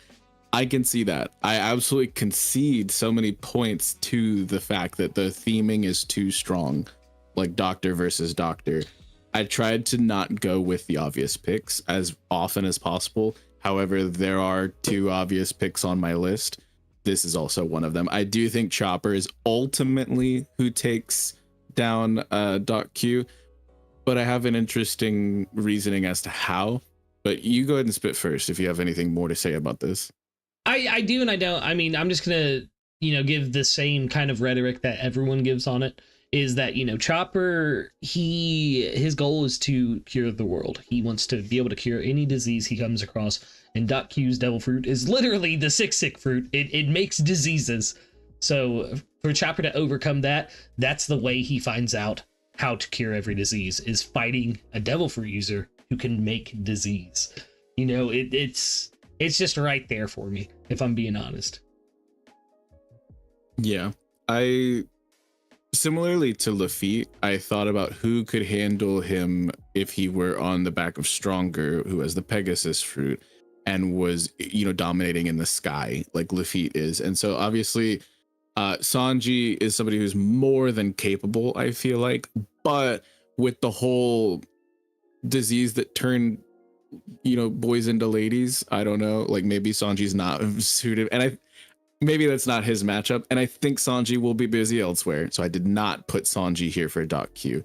I can see that. I absolutely concede so many points to the fact that the theming is too strong, like Doctor versus Doctor. I tried to not go with the obvious picks as often as possible. However, there are two obvious picks on my list. This is also one of them. I do think Chopper is ultimately who takes down Doc Q, but I have an interesting reasoning as to how. But you go ahead and spit first if you have anything more to say about this. I do and I don't. I mean, I'm just gonna, give the same kind of rhetoric that everyone gives on it. Is that, Chopper, his goal is to cure the world. He wants to be able to cure any disease he comes across. And Doc Q's devil fruit is literally the sick fruit. It makes diseases. So for Chopper to overcome that, that's the way he finds out how to cure every disease is fighting a devil fruit user who can make disease. You know, it's just right there for me, if I'm being honest. Yeah, I similarly to Lafitte, I thought about who could handle him if he were on the back of Stronger, who has the Pegasus fruit and was, you know, dominating in the sky like Lafitte is. And so obviously Sanji is somebody who's more than capable, I feel like, but with the whole disease that turned, you know, boys into ladies, I don't know, like maybe Sanji's not suited, and maybe that's not his matchup, and I think Sanji will be busy elsewhere, so I did not put Sanji here for Q.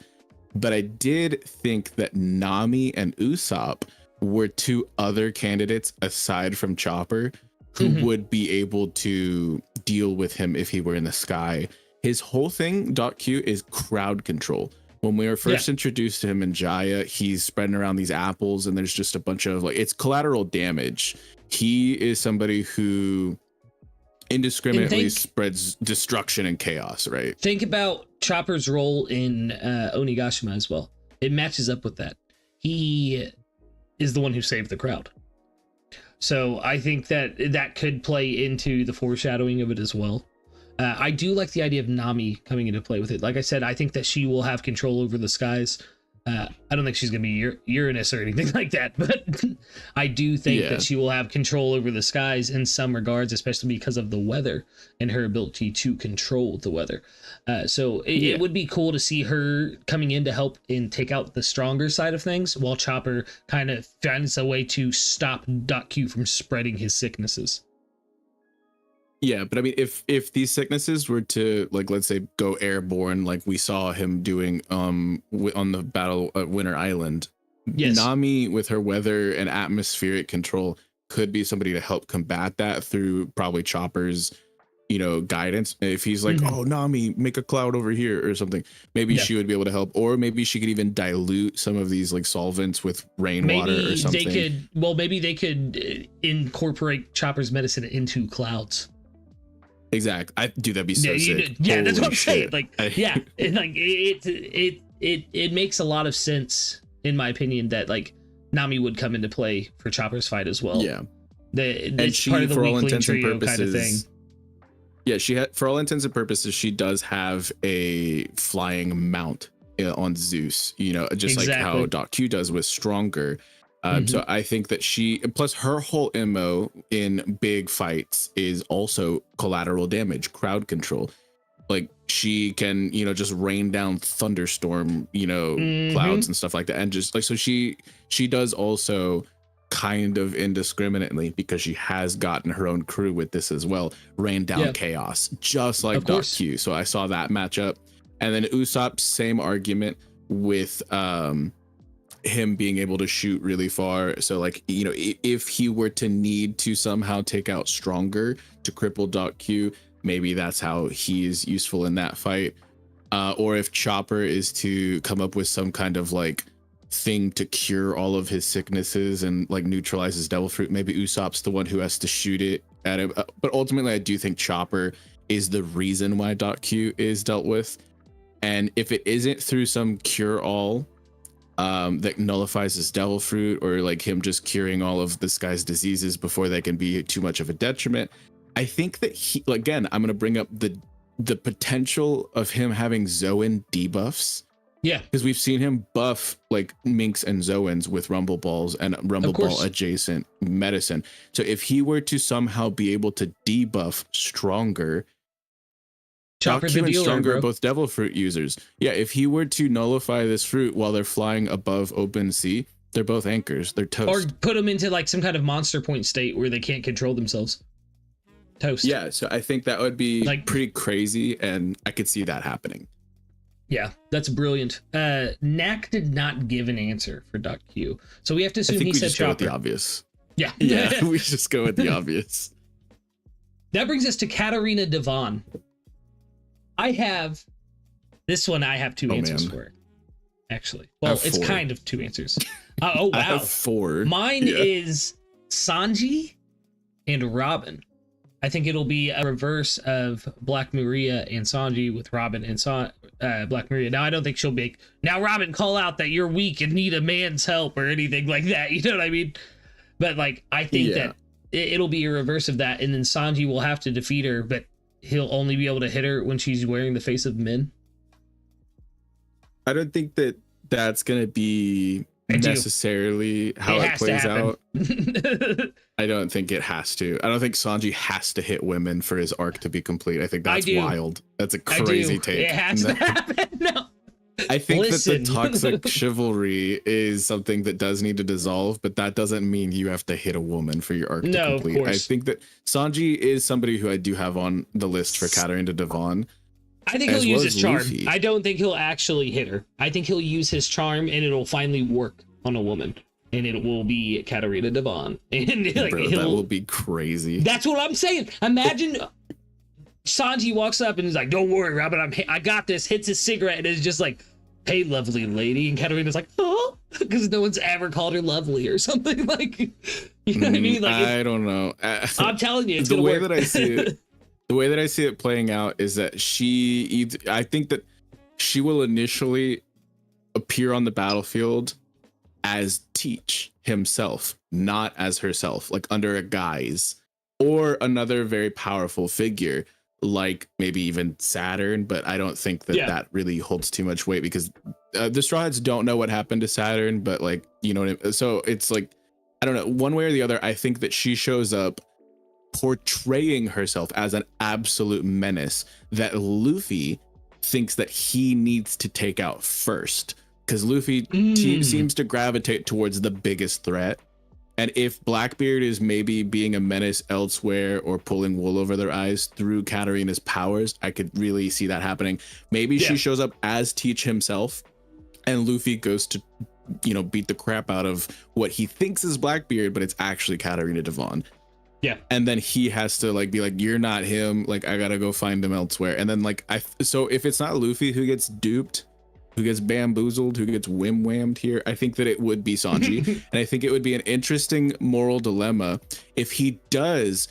But I did think that Nami and Usopp were two other candidates aside from Chopper who would be able to deal with him if he were in the sky. His whole thing, Q, is crowd control. When we were first introduced to him in Jaya, he's spreading around these apples and there's just a bunch of, like, it's collateral damage. He is somebody who indiscriminately spreads destruction and chaos, right? Think about Chopper's role in Onigashima as well. It matches up with that. He is the one who saved the crowd. So I think that could play into the foreshadowing of it as well. I do like the idea of Nami coming into play with it. Like I said, I think that she will have control over the skies. I don't think she's going to be Uranus or anything like that, but I do think that she will have control over the skies in some regards, especially because of the weather and her ability to control the weather. So it would be cool to see her coming in to help and take out the stronger side of things, while Chopper kind of finds a way to stop Q from spreading his sicknesses. Yeah, but I mean, if these sicknesses were to, like, let's say, go airborne, like we saw him doing on the battle at Winter Island, Nami with her weather and atmospheric control could be somebody to help combat that through probably Chopper's, you know, guidance. If he's like, oh, Nami, make a cloud over here or something, maybe she would be able to help, or maybe she could even dilute some of these like solvents with rainwater or something. Maybe they could incorporate Chopper's medicine into clouds. Exactly. That'd be so sick. Yeah, that's what I'm saying. Like, it makes a lot of sense, in my opinion, that like Nami would come into play for Chopper's fight as well. Yeah. And she, part of the for all weakling intents and trio purposes, kind of thing. Yeah, for all intents and purposes, she does have a flying mount on Zeus, you know, just like how Q does with Stronger. So I think that plus her whole MO in big fights is also collateral damage, crowd control. Like she can, you know, just rain down thunderstorm, you know, clouds and stuff like that. And just like, so she does also kind of indiscriminately, because she has gotten her own crew with this as well, rain down chaos, just like Q. So I saw that matchup. And then Usopp, same argument with, him being able to shoot really far. So like, you know, if he were to need to somehow take out Stronger to cripple Q, maybe that's how he is useful in that fight. Or if Chopper is to come up with some kind of like thing to cure all of his sicknesses and like neutralize his devil fruit, maybe Usopp's the one who has to shoot it at him. But ultimately, I do think Chopper is the reason why Q is dealt with. And if it isn't through some cure-all that nullifies his devil fruit, or like him just curing all of this guy's diseases before they can be too much of a detriment, I think that he, again, I'm going to bring up the potential of him having Zoan debuffs. Yeah, because we've seen him buff like Minks and Zoans with Rumble Balls and Rumble Ball adjacent medicine. So if he were to somehow be able to debuff Stronger, Chopper's and Stronger are both devil fruit users. Yeah, if he were to nullify this fruit while they're flying above open sea, they're both anchors. They're toast. Or put them into like some kind of monster point state where they can't control themselves. Toast. Yeah, so I think that would be like pretty crazy, and I could see that happening. Yeah, that's brilliant. Knack did not give an answer for Q, so we have to assume he said Chopper. Go with the obvious. Yeah, we just go with the obvious. That brings us to Katarina Devon. I have two answers for it, actually. Well, it's kind of two answers. Oh, wow. I have four. Mine is Sanji and Robin. I think it'll be a reverse of Black Maria and Sanji, with Robin and Black Maria. Now I don't think she'll be now Robin, call out that you're weak and need a man's help or anything like that. You know what I mean? But like I think that it'll be a reverse of that, and then Sanji will have to defeat her, but he'll only be able to hit her when she's wearing the face of men. I don't think that that's gonna be necessarily how it plays out. I don't think it has to. I don't think Sanji has to hit women for his arc to be complete. I think that's wild. That's a crazy take. It has to happen. No. I think that the toxic chivalry is something that does need to dissolve, but that doesn't mean you have to hit a woman for your arc to complete. Of course. I think that Sanji is somebody who I do have on the list for Katarina Devon. I think he'll use his charm. Luffy. I don't think he'll actually hit her. I think he'll use his charm and it'll finally work on a woman. And it will be Katarina Devon. And like, bro, that will be crazy. That's what I'm saying. Imagine Sanji walks up and is like, "Don't worry, Robin, I got this." Hits his cigarette and is just like, "Hey, lovely lady." And Katarina's like, "Oh," because no one's ever called her lovely or something. Like, you know what I mean? Like, I don't know. I'm telling you, it's the gonna way work. That I see it. The way that I see it playing out is that I think that she will initially appear on the battlefield as Teach himself, not as herself, like under a guise or another very powerful figure, like maybe even Saturn. But I don't think that that really holds too much weight because the Straw Hats don't know what happened to Saturn. But like, you know what I mean? So it's like, I don't know, one way or the other. I think that she shows up portraying herself as an absolute menace that Luffy thinks that he needs to take out first, because Luffy seems to gravitate towards the biggest threat. And if Blackbeard is maybe being a menace elsewhere or pulling wool over their eyes through Katarina's powers, I could really see that happening. Maybe she shows up as Teach himself and Luffy goes to, you know, beat the crap out of what he thinks is Blackbeard, but it's actually Katarina Devon. Yeah. And then he has to like be like, "You're not him. Like, I gotta go find him elsewhere." And then like, so if it's not Luffy who gets duped, who gets bamboozled, who gets whim-whammed here, I think that it would be Sanji. And I think it would be an interesting moral dilemma if he does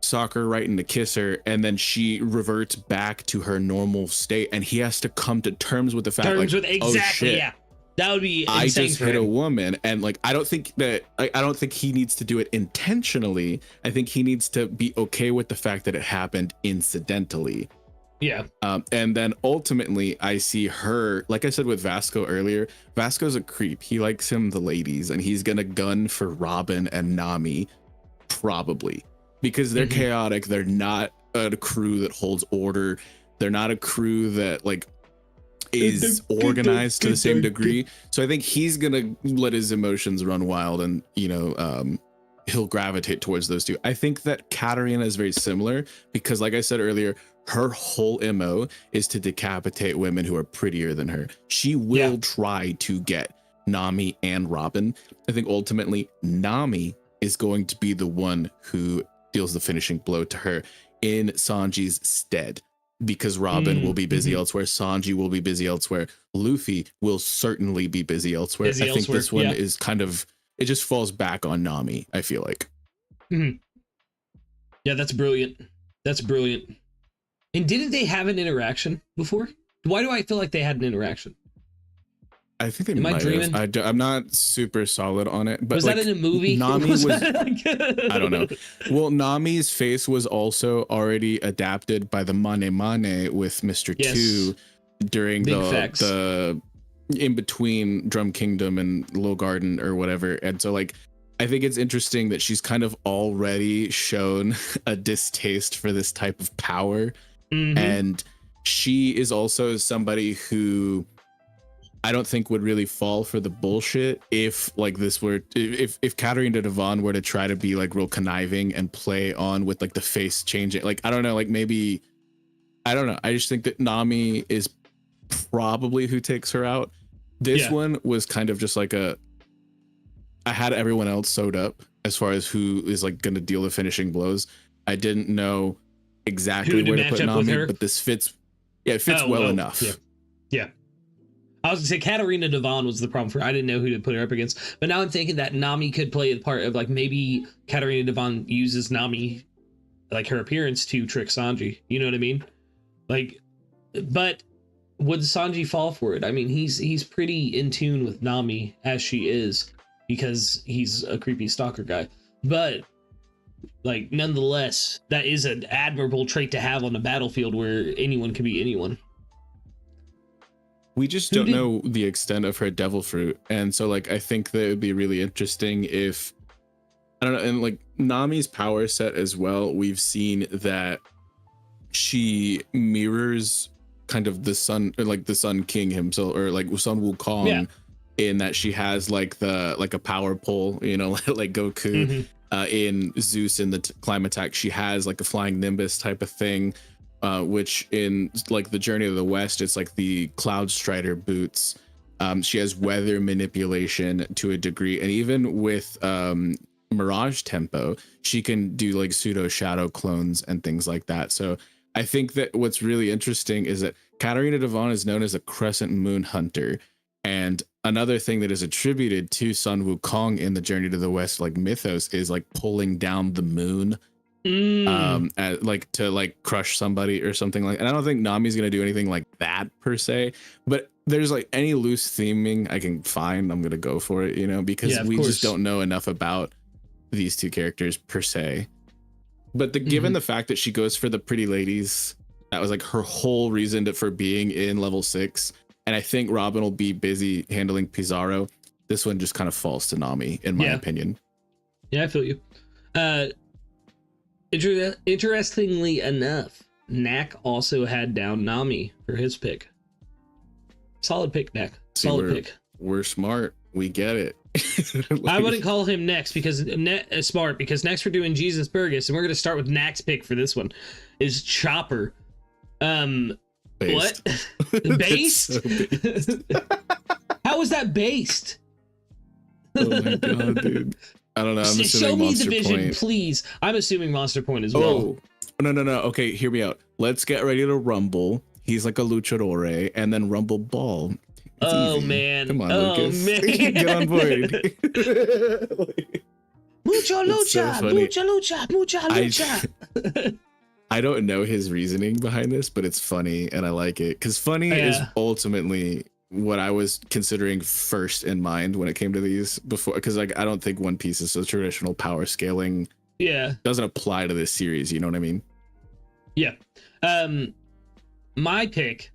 sock her right into kiss her and then she reverts back to her normal state and he has to come to terms with the fact exactly, oh, shit, yeah. That would be insane. I just hit a woman. And like, I don't think he needs to do it intentionally. I think he needs to be okay with the fact that it happened incidentally. Yeah. And then ultimately I see her, like I said with Vasco earlier, Vasco's a creep. He likes the ladies, and he's gonna gun for Robin and Nami probably because they're chaotic. They're not a crew that holds order. They're not a crew that like is organized to the same degree. So I think he's gonna let his emotions run wild, and you know, he'll gravitate towards those two. I think that Katarina is very similar because, like I said earlier, her whole MO is to decapitate women who are prettier than her. She will try to get Nami and Robin. I think ultimately Nami is going to be the one who deals the finishing blow to her in Sanji's stead, because Robin will be busy elsewhere. Sanji will be busy elsewhere. Luffy will certainly be busy elsewhere. I think this one is kind of, it just falls back on Nami, I feel like. Yeah, that's brilliant. That's brilliant. And didn't they have an interaction before? Why do I feel like they had an interaction? I think they might have. I'm not super solid on it. But was that in a movie? Nami was I don't know. Well, Nami's face was also already adapted by the Mane Mane with Mr. 2 during the in between Drum Kingdom and Low Garden or whatever. And so like, I think it's interesting that she's kind of already shown a distaste for this type of power. And she is also somebody who I don't think would really fall for the bullshit if like this were, if Katarina Devon were to try to be like real conniving and play on with like the face changing. Like, I don't know, like maybe, I don't know. I just think that Nami is probably who takes her out. This one was kind of just like I had everyone else sewed up as far as who is like going to deal the finishing blows. I didn't know exactly where to put Nami, but this fits. Yeah, it fits well enough. Yeah. I was gonna say Katarina Devon was the problem for her. I didn't know who to put her up against, but now I'm thinking that Nami could play a part of like maybe Katarina Devon uses Nami, like her appearance, to trick Sanji. You know what I mean? Like, but would Sanji fall for it? I mean, he's pretty in tune with Nami as she is because he's a creepy stalker guy. But like, nonetheless, that is an admirable trait to have on the battlefield where anyone can be anyone. We just don't know the extent of her devil fruit, and so like I think that it would be really interesting if, I don't know, and like Nami's power set as well, we've seen that she mirrors kind of the sun, or like the Sun King himself, or like Sun Wukong, in that she has like a power pole, you know, like Goku. In Zeus in the climb attack, she has like a flying nimbus type of thing, which in like the Journey of the West, it's like the Cloud Strider boots. She has weather manipulation to a degree, and even with Mirage Tempo, she can do like pseudo shadow clones and things like that. So I think that what's really interesting is that Katarina Devon is known as a Crescent Moon Hunter. And another thing that is attributed to Sun Wukong in the Journey to the West, like mythos, is like pulling down the moon, like to like crush somebody or something like. And I don't think Nami's gonna do anything like that per se, but there's like any loose theming I can find, I'm gonna go for it, you know, because we just don't know enough about these two characters per se. But given the fact that she goes for the pretty ladies, that was like her whole reason for being in level 6. And I think Robin will be busy handling Pizarro. This one just kind of falls to Nami, in my opinion. Yeah, I feel you. Interestingly enough, Knack also had down Nami for his pick. Solid pick, Knack. Solid pick. We're smart. We get it. I wouldn't call him next because smart, because next we're doing Jesus Burgess, and we're going to start with Knack's pick for this one. Is Chopper. Based. What? Based? So based. How is that based? Oh my god, dude. I don't know. I'm assuming Show me Monster the vision, Point. please. I'm assuming Monster Point as well. Oh, no. Okay, hear me out. Let's get ready to rumble. He's like a luchador, and then rumble ball. It's easy. Man. Come on, Lucas. Man. Get on board. Mucha lucha, so mucha lucha. I don't know his reasoning behind this, but it's funny and I like it because funny is ultimately what I was considering first in mind when it came to these before, because like I don't think One Piece is so traditional power scaling. Doesn't apply to this series, you know what I mean? My pick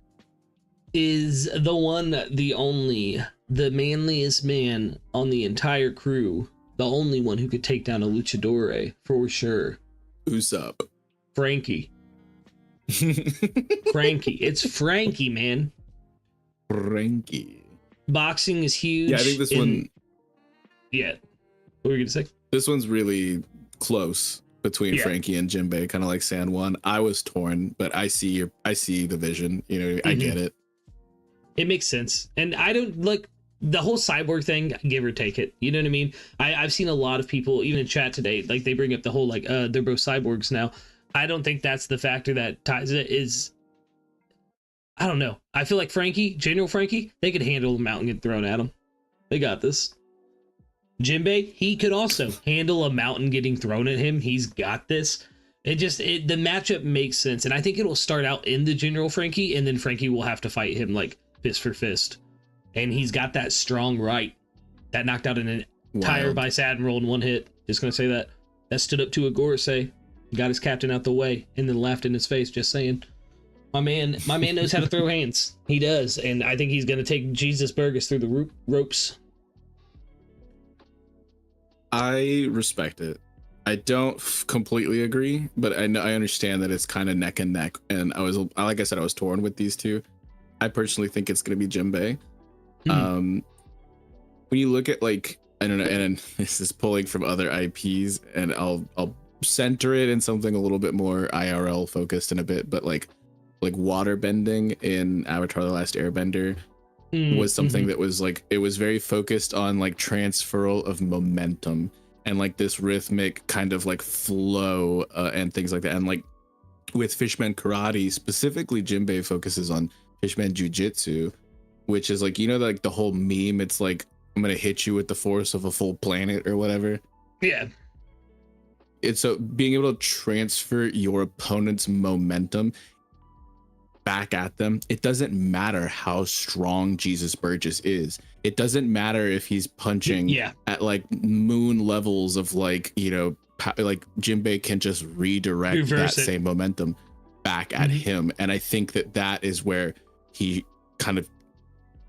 is the one, the only, the manliest man on the entire crew, the only one who could take down a luchador for sure. Who's up? Frankie. Frankie. It's Frankie, man. Frankie. Boxing is huge. Yeah, I think this one. Yeah. What were you gonna say? This one's really close between Frankie and Jinbei, kind of like San Juan. I was torn, but I see the vision. You know, I get it. It makes sense, and I don't like the whole cyborg thing. Give or take it, you know what I mean. I've seen a lot of people, even in chat today, like they bring up the whole like they're both cyborgs now. I don't think that's the factor that ties it. Is I don't know. I feel like General Frankie, they could handle a mountain getting thrown at them. They got this. Jinbei, he could also handle a mountain getting thrown at him. He's got this. The matchup makes sense, and I think it'll start out in the General Frankie, and then Frankie will have to fight him like fist for fist. And he's got that strong right that knocked out an entire Vice Admiral in one hit. Just gonna say that stood up to a Gorosei, got his captain out the way, and then laughed in his face. Just saying, my man knows how to throw hands. He does, and I think he's gonna take Jesus Burgess through the ropes. I respect it. I don't completely agree, but I understand that it's kind of neck and neck. And like I said, I was torn with these two. I personally think it's going to be Jinbei. When you look at like, I don't know, and this is pulling from other IPs, and I'll center it in something a little bit more IRL focused in a bit, but like water bending in Avatar: The Last Airbender was something that was like, it was very focused on like transferal of momentum and like this rhythmic kind of like flow and things like that. And like with Fishman Karate, specifically Jinbei focuses on Fishman Jiu-Jitsu, which is like, you know, like the whole meme, it's like, I'm gonna hit you with the force of a full planet or whatever. Yeah. It's so being able to transfer your opponent's momentum back at them, it doesn't matter how strong Jesus Burgess is. It doesn't matter if he's punching at like moon levels of like, you know, like Jinbei can just redirect that same momentum back at him. And I think that is where he kind of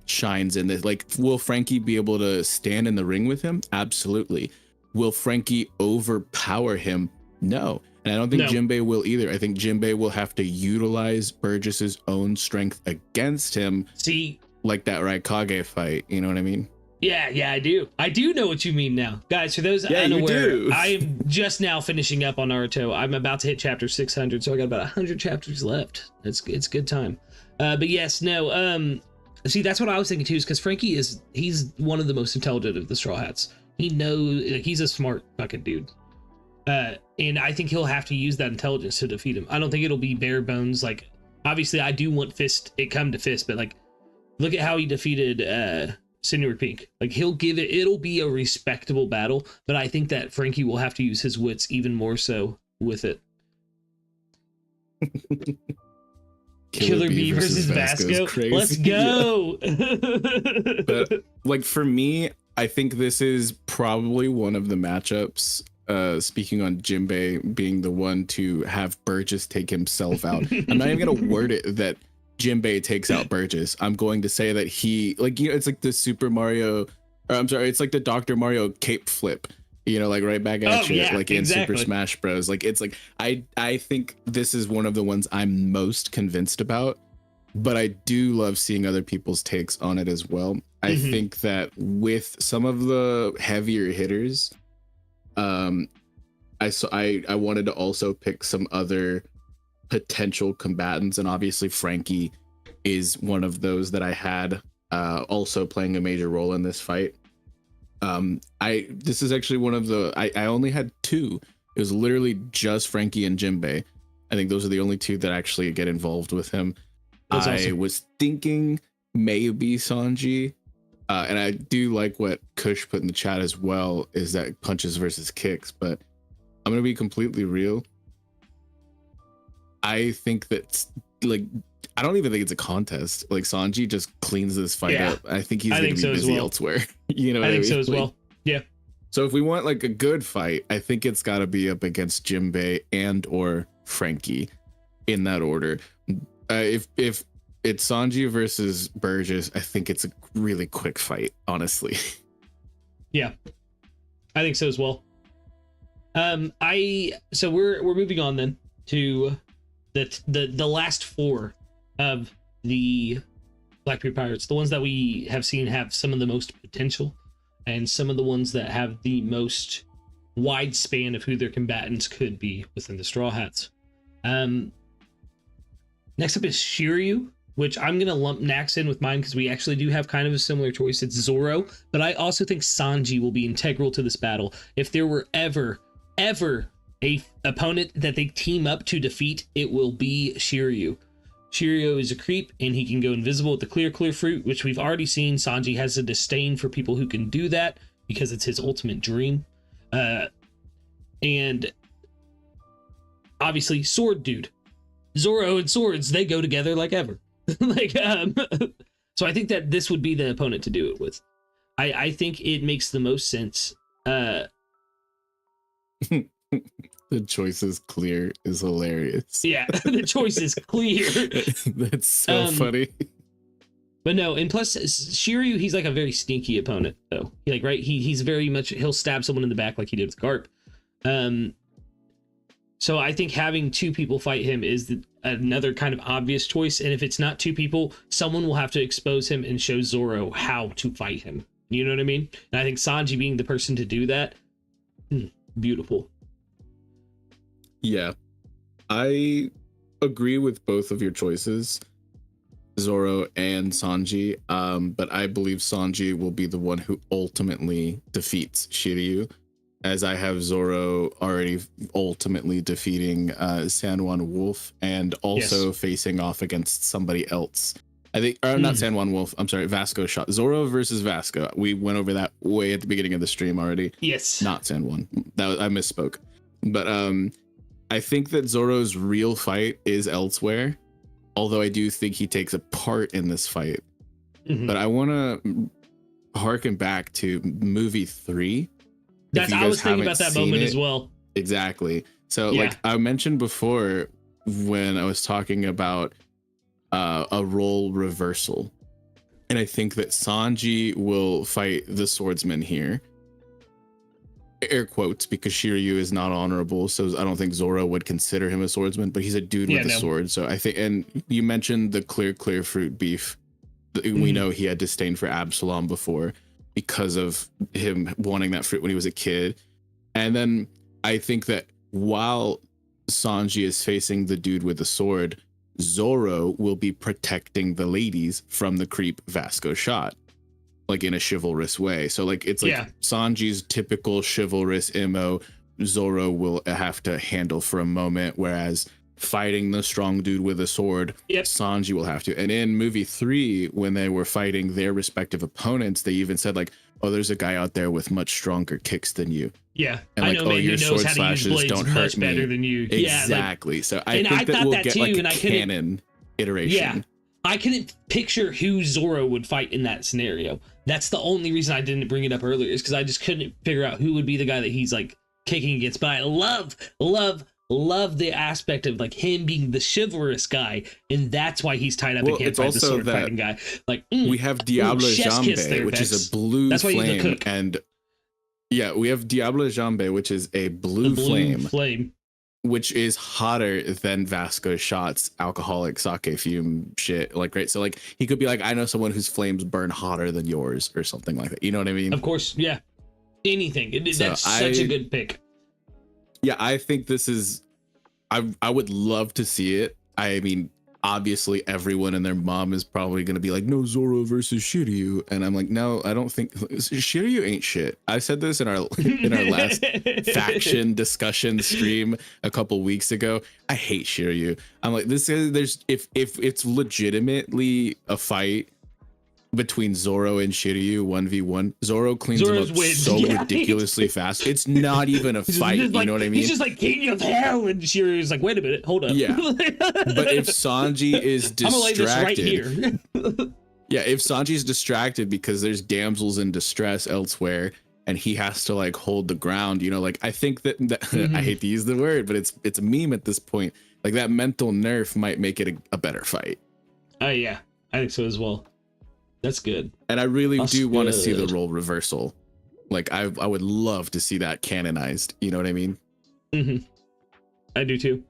shines in this. Like, will Frankie be able to stand in the ring with him? Absolutely. Will Frankie overpower him? No. And I don't think Jinbei will either. I think Jinbei will have to utilize Burgess's own strength against him. See, like that Raikage fight, you know what I mean? Yeah, I do. I do know what you mean now. Guys, for those unaware, I'm just now finishing up on Naruto. I'm about to hit chapter 600, so I got about 100 chapters left. It's good time. But yes, no, see, that's what I was thinking too, is because Frankie he's one of the most intelligent of the Straw Hats. He knows, like, he's a smart fucking dude. And I think he'll have to use that intelligence to defeat him. I don't think it'll be bare bones. Like, obviously, I do want it come to fist, but like, look at how he defeated Senor Pink. Like, it'll be a respectable battle, but I think that Frankie will have to use his wits even more so with it. Killer Bee versus Vasco. Let's go. But like, for me, I think this is probably one of the matchups. Speaking on Jinbei being the one to have Burgess take himself out. I'm not even gonna word it that Jinbei takes out Burgess. I'm going to say that he, like, you know, it's like the Super Mario, or I'm sorry, it's like the Dr. Mario cape flip, you know, like right back at you, like in Super Smash Bros. Like, it's like, I think this is one of the ones I'm most convinced about, but I do love seeing other people's takes on it as well. I think that with some of the heavier hitters, I wanted to also pick some other potential combatants, and obviously Frankie is one of those that I had also playing a major role in this fight. This is actually one of the I only had two. It was literally just Frankie and Jinbei. I think those are the only two that actually get involved with him. That's awesome. Was thinking maybe Sanji. And I do like what Kush put in the chat as well, is that punches versus kicks, but I'm going to be completely real. I think that, like, I don't even think it's a contest. Like, Sanji just cleans this fight up. I think he's going to be busy elsewhere. You know what I mean? I think so as well. Yeah. So if we want like a good fight, I think it's got to be up against Jinbei and or Frankie in that order. If it's Sanji versus Burgess, I think it's a really quick fight, honestly. Yeah, I think so as well. So we're moving on then to the last four of the Blackbeard Pirates, the ones that we have seen have some of the most potential, and some of the ones that have the most wide span of who their combatants could be within the Straw Hats. Next up is Shiryu, which I'm going to lump Nax in with mine because we actually do have kind of a similar choice. It's Zoro, but I also think Sanji will be integral to this battle. If there were ever a opponent that they team up to defeat, it will be Shiryu. Shiryu is a creep, and he can go invisible with the clear fruit, which we've already seen. Sanji has a disdain for people who can do that because it's his ultimate dream. And obviously, Sword Dude. Zoro and swords, they go together like ever. So I think that this would be the opponent to do it with. I think it makes the most sense. The choice is clear is hilarious. Yeah, the choice is clear. That's so funny. But no, and plus Shiryu, he's like a very sneaky opponent, though. He's very much, he'll stab someone in the back like he did with Garp. So I think having two people fight him is another kind of obvious choice. And if it's not two people, someone will have to expose him and show Zoro how to fight him. You know what I mean? And I think Sanji being the person to do that, beautiful. Yeah, I agree with both of your choices, Zoro and Sanji. But I believe Sanji will be the one who ultimately defeats Shiryu, as I have Zoro already ultimately defeating San Juan Wolf and also facing off against somebody else. I think, or not San Juan Wolf, I'm sorry, Vasco shot. Zoro versus Vasco. We went over that way at the beginning of the stream already. Yes. Not San Juan. I misspoke. But I think that Zoro's real fight is elsewhere. although I do think he takes a part in this fight. Mhm. But I want to harken back to movie 3. I was thinking about that moment as well. Exactly. So Yeah. like I mentioned before when I was talking about a role reversal, and I think that Sanji will fight the swordsman here, air quotes, because Shiryu is not honorable, so I don't think Zoro would consider him a swordsman, but he's a dude with a sword. So I think, and you mentioned the clear fruit beef. We know he had disdain for Absalom before because of him wanting that fruit when he was a kid. And then I think that while Sanji is facing the dude with the sword, Zoro will be protecting the ladies from the creep Vasco shot, like in a chivalrous way. So like it's like Sanji's typical chivalrous MO, Zoro will have to handle for a moment, whereas fighting the strong dude with a sword, Sanji will have to. And in movie 3, when they were fighting their respective opponents, they even said like, oh, there's a guy out there with much stronger kicks than you. Yeah, and like, I know, man, your who knows sword how to use slashes blades don't much hurt better me. than you. Exactly. Yeah, so I think that we'll get like a canon iteration. Yeah, I couldn't picture who Zoro would fight in that scenario. That's the only reason I didn't bring it up earlier, is because I just couldn't figure out who would be the guy that he's like kicking against. But I love the aspect of like him being the chivalrous guy, and that's why he's tied up and can't fight the sword fighting guy. Like we have Diablo Jambe, which is a blue flame, and we have Diablo Jambe, which is a blue flame, which is hotter than Vasco Shot's alcoholic sake fume shit. Like, right, so like he could be like, I know someone whose flames burn hotter than yours, or something like that. You know what I mean? Of course, yeah. Anything. That's such a good pick. Yeah, I think this is, I would love to see it. I mean, obviously everyone and their mom is probably going to be like, no, Zoro versus Shiryu. And I'm like, no, I don't think Shiryu ain't shit. I said this in our last faction discussion stream a couple weeks ago. I hate Shiryu. I'm like, if it's legitimately a fight between Zoro and Shiryu 1v1, Zoro cleans him up so ridiculously fast. It's not even a fight, you know what I mean? He's just like, king of hell, and Shiryu's like, wait a minute, hold up. Yeah. But if Sanji is distracted, I'm gonna lay this right here. Yeah, if Sanji's distracted because there's damsels in distress elsewhere, and he has to like hold the ground, you know, like I think that I hate to use the word, but it's a meme at this point. Like that mental nerf might make it a better fight. Oh yeah, I think so as well. That's good. And I really do want to see the role reversal. Like I would love to see that canonized. You know what I mean? I do too.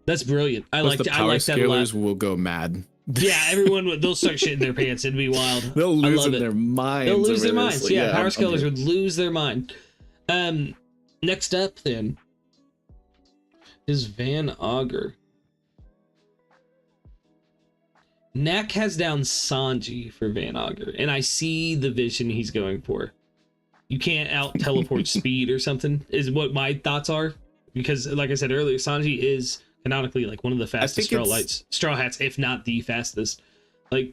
That's brilliant. I like that a lot. Scalers will go mad. Yeah, they'll start shitting their pants. It'd be wild. They'll lose their minds. They'll lose their minds. Like, yeah, power scalers would lose their mind. Next up then is Van Augur. Nak has down Sanji for Van Augur, and I see the vision he's going for. You can't out teleport speed or something, is what my thoughts are. Because, like I said earlier, Sanji is canonically like one of the fastest Straw Hats, if not the fastest. Like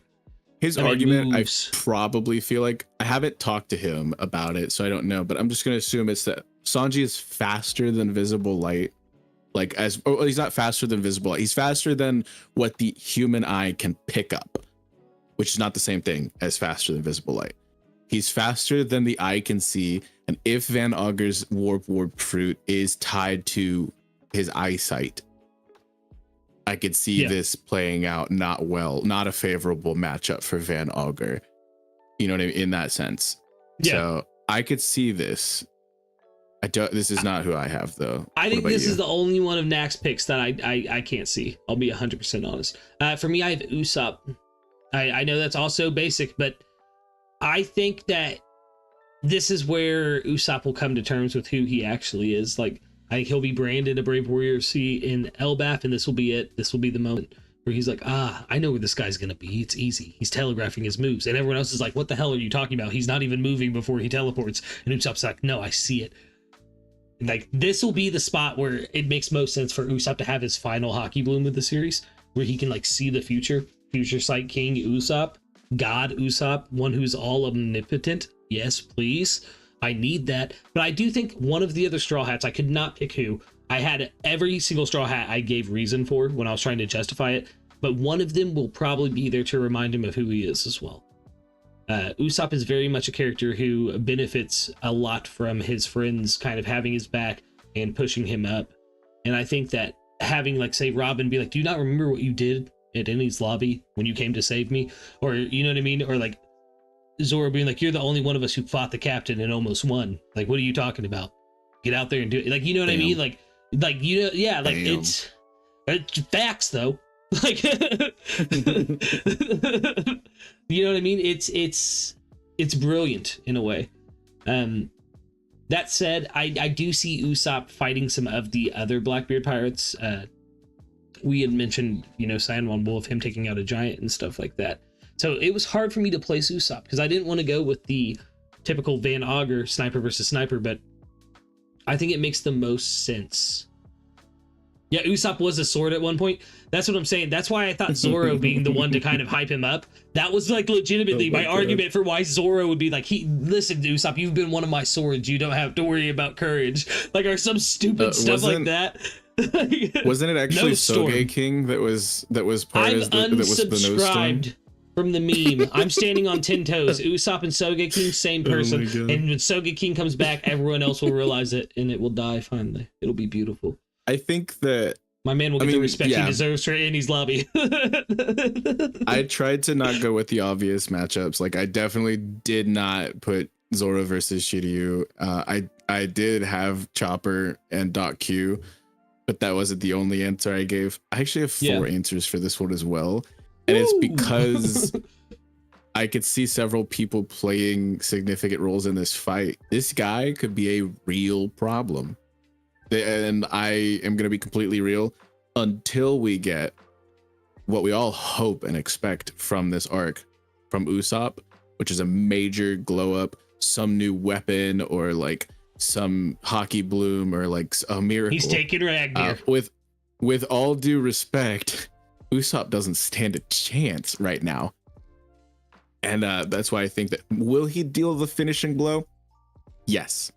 his argument, I probably feel like I haven't talked to him about it, so I don't know. But I'm just gonna assume it's that Sanji is faster than visible light. Like he's not faster than visible light. He's faster than what the human eye can pick up, which is not the same thing as faster than visible light. He's faster than the eye can see. And if Van Augur's warp fruit is tied to his eyesight, I could see this playing out not a favorable matchup for Van Augur. You know what I mean? In that sense. Yeah. So I could see this. This is not who I have, though. I think this is the only one of Nak's picks that I can't see. I'll be 100% honest. For me, I have Usopp. I know that's also basic, but I think that this is where Usopp will come to terms with who he actually is. Like, I think he'll be branded a Brave Warrior C in Elbaf, and this will be it. This will be the moment where he's like, I know where this guy's going to be. It's easy. He's telegraphing his moves. And everyone else is like, what the hell are you talking about? He's not even moving before he teleports. And Usopp's like, no, I see it. Like, this will be the spot where it makes most sense for Usopp to have his final hockey bloom with the series, where he can like see the future sight king Usopp, God Usopp, one who's all omnipotent. Yes, please. I need that. But I do think one of the other Straw Hats, I could not pick who, I had every single Straw Hat I gave reason for when I was trying to justify it, but one of them will probably be there to remind him of who he is as well. Usopp is very much a character who benefits a lot from his friends kind of having his back and pushing him up. And I think that having, like, say, Robin be like, do you not remember what you did at Eni's lobby when you came to save me? Or, you know what I mean? Or like Zoro being like, you're the only one of us who fought the captain and almost won. Like, what are you talking about? Get out there and do it. Like, you know what I mean? Like, you know, yeah, like it's facts though. Like, you know what I mean? It's brilliant in a way. That said, I do see Usopp fighting some of the other Blackbeard pirates. We had mentioned, you know, Saiyan Wolf, him taking out a giant and stuff like that. So it was hard for me to place Usopp because I didn't want to go with the typical Van Augur sniper versus sniper, but I think it makes the most sense. Yeah, Usopp was a sword at one point. That's what I'm saying. That's why I thought Zoro being the one to kind of hype him up. That was like legitimately my argument for why Zoro would be like, listen, Usopp, you've been one of my swords. You don't have to worry about courage. Like, or some stupid stuff like that. Wasn't it actually Soge King that was part of that was the no storm? From the meme. I'm standing on 10 toes. Usopp and Soge King, same person. And when Soge King comes back, everyone else will realize it and it will die finally. It'll be beautiful. I think that my man will get the respect he deserves for Annie's lobby. I tried to not go with the obvious matchups. Like, I definitely did not put Zoro versus Shiryu. I did have Chopper and Doc Q, but that wasn't the only answer I gave. I actually have 4 answers for this one as well. And it's because I could see several people playing significant roles in this fight. This guy could be a real problem. And I am going to be completely real, until we get what we all hope and expect from this arc from Usopp, which is a major glow up, some new weapon, or like some hockey bloom, or like a miracle. He's taking Ragnar. With all due respect, Usopp doesn't stand a chance right now. And that's why I think that, will he deal the finishing blow? Yes.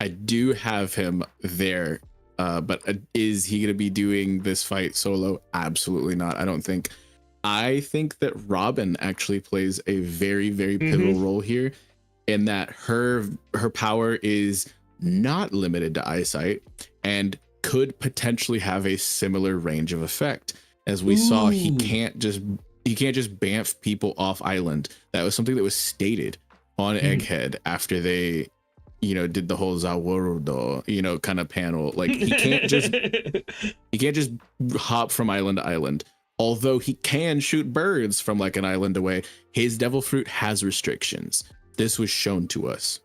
I do have him there, but is he going to be doing this fight solo? Absolutely not. I don't think. I think that Robin actually plays a very, very pivotal role here, in that her power is not limited to eyesight and could potentially have a similar range of effect. As we saw, he can't just bamf people off island. That was something that was stated on Egghead after they, you know, did the whole Zawarudo, you know, kind of panel. Like, he can't just hop from island to island. Although he can shoot birds from like an island away, his devil fruit has restrictions. This was shown to us.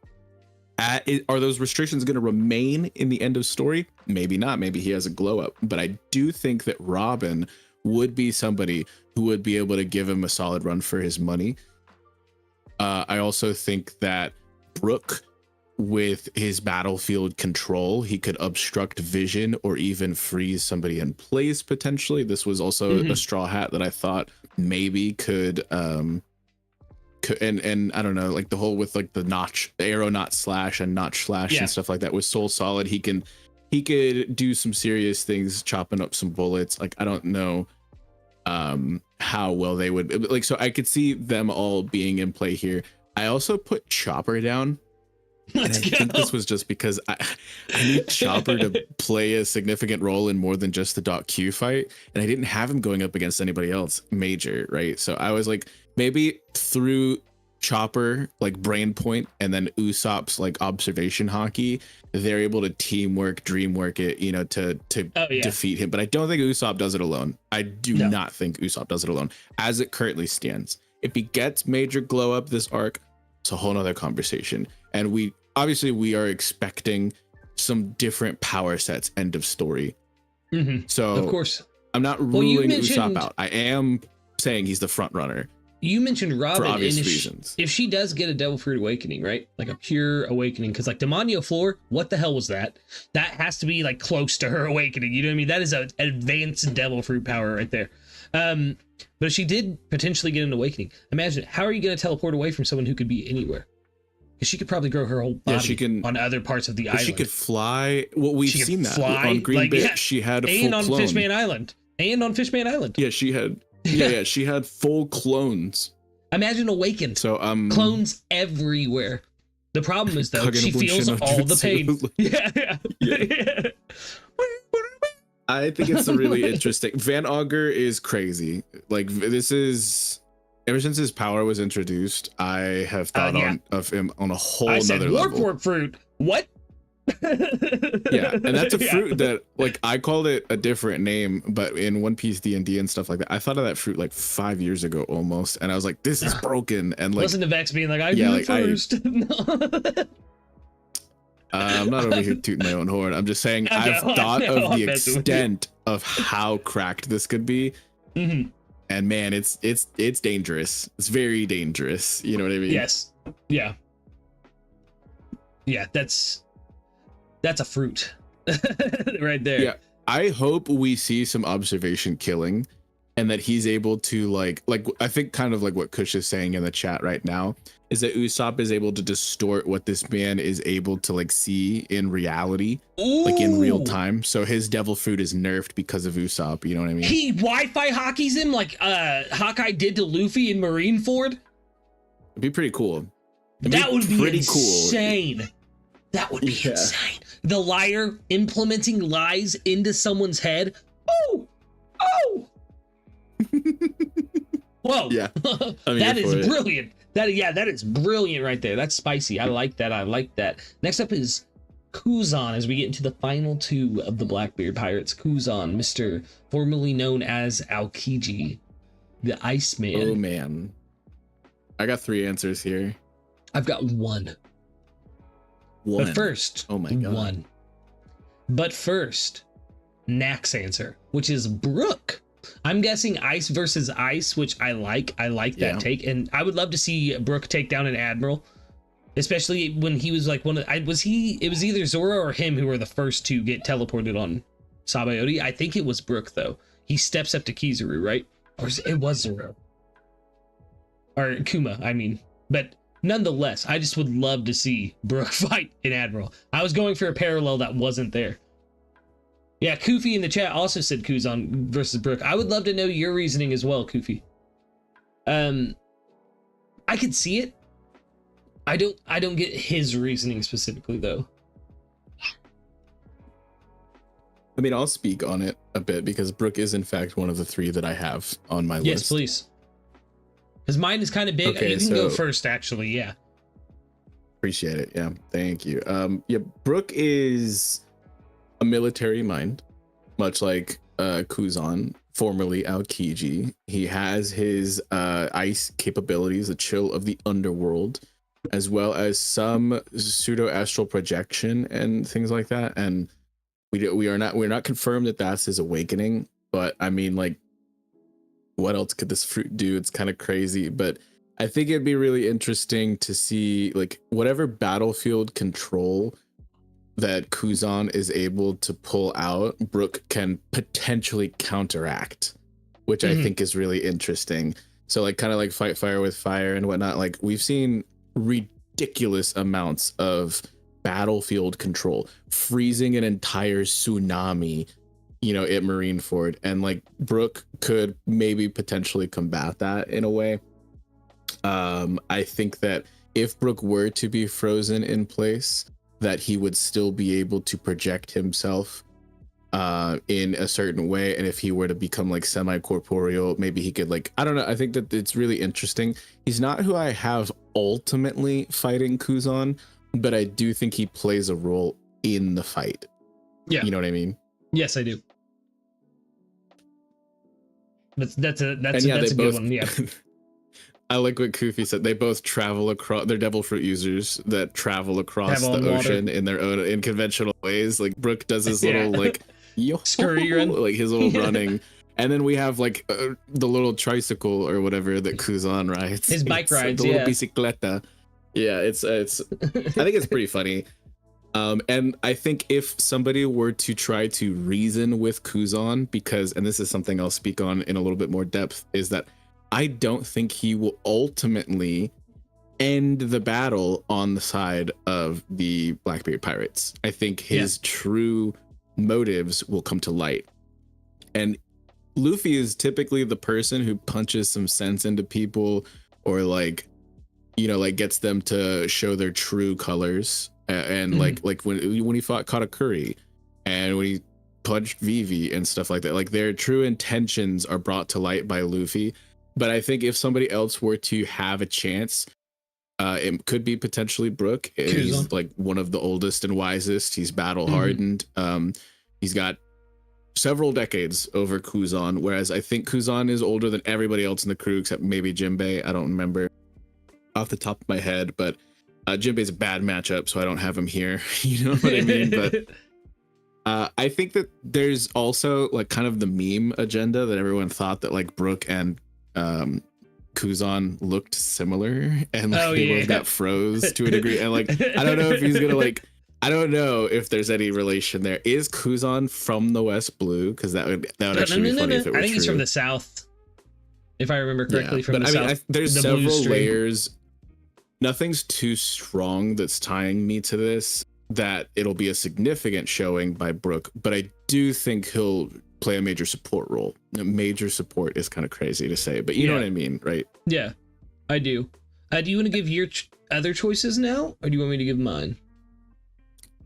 Are those restrictions going to remain in the end of story? Maybe not. Maybe he has a glow up. But I do think that Robin would be somebody who would be able to give him a solid run for his money. I also think that Brook, with his battlefield control, he could obstruct vision or even freeze somebody in place potentially. This was also a Straw Hat that I thought maybe could and I don't know, like the whole with like the arrow not slash and notch slash and stuff like that was Soul Solid. He could do some serious things, chopping up some bullets. Like, I don't know how well they would like, so I could see them all being in play here. I also put Chopper down. I think this was just because I need Chopper to play a significant role in more than just the Doc Q fight, and I didn't have him going up against anybody else major, right? So I was like, maybe through Chopper, like brain point, and then Usopp's like observation hockey, they're able to teamwork, dreamwork it, you know, to defeat him. But I don't think Usopp does it alone. I do not think Usopp does it alone as it currently stands. If he gets major glow up this arc, it's a whole nother conversation. And we are expecting some different power sets end of story. So of course, I'm not ruling Usopp out. I am saying he's the front runner. You mentioned Robin, for obvious and reasons. If she does get a Devil Fruit awakening, right? Like a pure awakening, because like Demonio Floor, what the hell was that? That has to be like close to her awakening. You know what I mean? That is an advanced Devil Fruit power right there. But if she did potentially get an awakening, imagine, how are you going to teleport away from someone who could be anywhere? Because she could probably grow her whole body she can, on other parts of the island. She could fly. Well, we've seen that on Green like, Bay. Yeah. She had a and full on clone. Fishman Island. And on Fishman Island. Yeah, she had. Yeah, she had full clones. Imagine Awakened. So clones everywhere. The problem is though, she feels all the pain. Yeah. I think it's really interesting. Van Augur is crazy. Like this is ever since his power was introduced, I have thought of him on a whole nother level. Warp fruit. What? Yeah, and that's a fruit that like I called it a different name, but in One Piece D&D and stuff like that, I thought of that fruit like 5 years ago almost, and I was like, this is broken. And like, listen to Vex being like, I do it first. I'm not over here tooting my own horn. I'm just saying I've thought of the extent of how cracked this could be. Mm-hmm. And man, it's dangerous. It's very dangerous. You know what I mean? Yes. Yeah. Yeah, that's a fruit right there. Yeah. I hope we see some observation killing and that he's able to like I think kind of like what Kush is saying in the chat right now is that Usopp is able to distort what this man is able to like see in reality. Ooh. Like in real time. So his devil fruit is nerfed because of Usopp, you know what I mean? He Wi-Fi hockeys him like Hawkeye did to Luffy in Marineford. It'd be pretty cool. That would be pretty insane. Cool. That would be insane. The liar implementing lies into someone's head. Oh! Whoa. Yeah. That is brilliant. That is brilliant right there. That's spicy. I like that. Next up is Kuzan as we get into the final two of the Blackbeard Pirates. Kuzan, Mr. formerly known as Aokiji, the Iceman. Oh man. I got 3 answers here. I've got one. But first, oh my god. One. But first, Nack's answer, which is Brook. I'm guessing ice versus ice, which I like. I like that take, and I would love to see Brook take down an admiral, especially when he was like one of. It was either Zoro or him who were the first to get teleported on Sabayori. I think it was Brook though. He steps up to Kizaru, right? Or it was Zoro or Kuma. I mean, but. Nonetheless, I just would love to see Brook fight an admiral. I was going for a parallel that wasn't there. Yeah, Koofy in the chat also said Kuzan versus Brook. I would love to know your reasoning as well, Koofy. I could see it. I don't get his reasoning specifically though. I mean, I'll speak on it a bit because Brook is in fact one of the 3 that I have on my list. Yes, please. Because mine is kind of big. Okay, you can go first, actually. Yeah. Appreciate it. Yeah. Thank you. Yeah, Brook is a military mind, much like Kuzan, formerly Aokiji. He has his ice capabilities, the chill of the underworld, as well as some pseudo astral projection and things like that. And we're not confirmed that that's his awakening, but I mean, like, what else could this fruit do? It's kind of crazy, but I think it'd be really interesting to see like whatever battlefield control that Kuzan is able to pull out, Brook can potentially counteract, which I think is really interesting. So like kind of like fight fire with fire and whatnot. Like we've seen ridiculous amounts of battlefield control, freezing an entire tsunami, you know, at Marineford, and like Brook could maybe potentially combat that in a way. I think that if Brook were to be frozen in place, that he would still be able to project himself in a certain way, and if he were to become like semi-corporeal, maybe he could like, I don't know, I think that it's really interesting. He's not who I have ultimately fighting Kuzan, but I do think he plays a role in the fight. Yeah, you know what I mean? Yes, I do. That's a good one. Yeah. I like what Koofy said. They both travel across. They're devil fruit users that travel across the ocean in their own in conventional ways. Like Brook does his little like scurry run, like his little running, and then we have like the little tricycle or whatever that Kuzan rides. His bike rides, the little bicicleta. Yeah, it's. I think it's pretty funny. And I think if somebody were to try to reason with Kuzan, because, and this is something I'll speak on in a little bit more depth, is that I don't think he will ultimately end the battle on the side of the Blackbeard pirates. I think his true motives will come to light. And Luffy is typically the person who punches some sense into people, or like, you know, like gets them to show their true colors. And like when he fought Katakuri, and when he punched Vivi and stuff like that, like their true intentions are brought to light by Luffy. But I think if somebody else were to have a chance, it could be potentially Brook. He's like one of the oldest and wisest. He's battle hardened. He's got several decades over Kuzan, whereas I think Kuzan is older than everybody else in the crew except maybe Jinbei. I don't remember off the top of my head, but Jinbei's a bad matchup, so I don't have him here. You know what I mean? But I think that there's also like kind of the meme agenda that everyone thought that like Brook and Kuzan looked similar, and like they both got froze to a degree. And like I don't know if he's gonna like, I don't know if there's any relation there. Is Kuzan from the West Blue? Because that would actually be funny if it were I think true. he's from the South, if I remember correctly. From the South. There's several layers. Nothing's too strong that's tying me to this that it'll be a significant showing by Brook, but I do think he'll play a major support role. Major support is kind of crazy to say, but you know what I mean, right? Yeah, I do. Do you want to give your other choices now, or do you want me to give mine?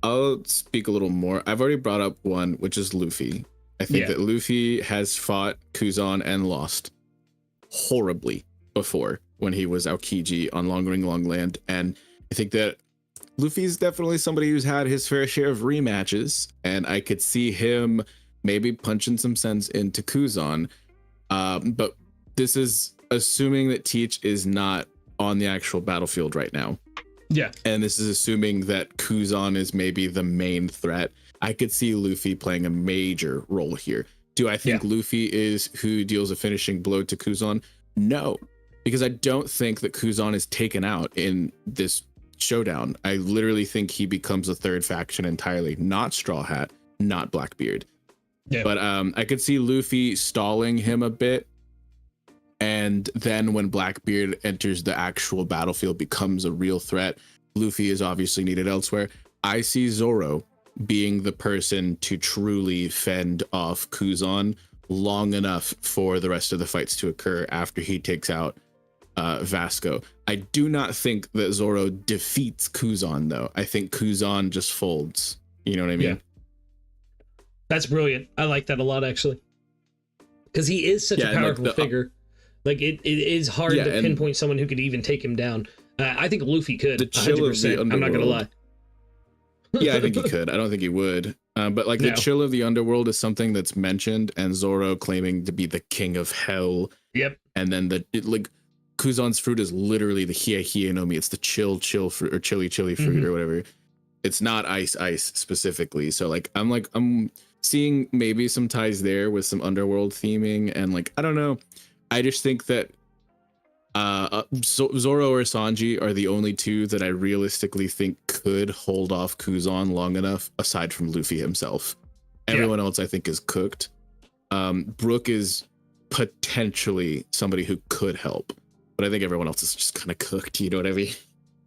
I'll speak a little more. I've already brought up one, which is Luffy. I think that Luffy has fought Kuzan and lost horribly before when he was Aokiji on Long Ring Long Land, and I think that Luffy's definitely somebody who's had his fair share of rematches, and I could see him maybe punching some sense into Kuzan. But this is assuming that Teach is not on the actual battlefield right now. Yeah. And this is assuming that Kuzan is maybe the main threat. I could see Luffy playing a major role here. Do I think Luffy is who deals a finishing blow to Kuzan? No, because I don't think that Kuzan is taken out in this showdown. I literally think he becomes a third faction entirely, not Straw Hat, not Blackbeard. Yeah. But I could see Luffy stalling him a bit, and then when Blackbeard enters the actual battlefield, becomes a real threat. Luffy is obviously needed elsewhere. I see Zoro being the person to truly fend off Kuzan long enough for the rest of the fights to occur after he takes out Vasco. I do not think that Zoro defeats Kuzan, though. I think Kuzan just folds. You know what I mean? Yeah. That's brilliant. I like that a lot, actually, because he is such a powerful figure. Like it is hard to pinpoint someone who could even take him down. I think Luffy could. The chill of the underworld. I'm not gonna lie. Yeah, I think he could. I don't think he would. But like the chill of the underworld is something that's mentioned, and Zoro claiming to be the king of hell. Yep. And then like Kuzan's fruit is literally the Hie no Mi. It's the chill fruit, or chili fruit, or whatever. It's not ice specifically. So like I'm seeing maybe some ties there with some underworld theming, and like I don't know. I just think that Zoro or Sanji are the only two that I realistically think could hold off Kuzan long enough, aside from Luffy himself. Everyone else I think is cooked. Brook is potentially somebody who could help, but I think everyone else is just kind of cooked. You know what I mean?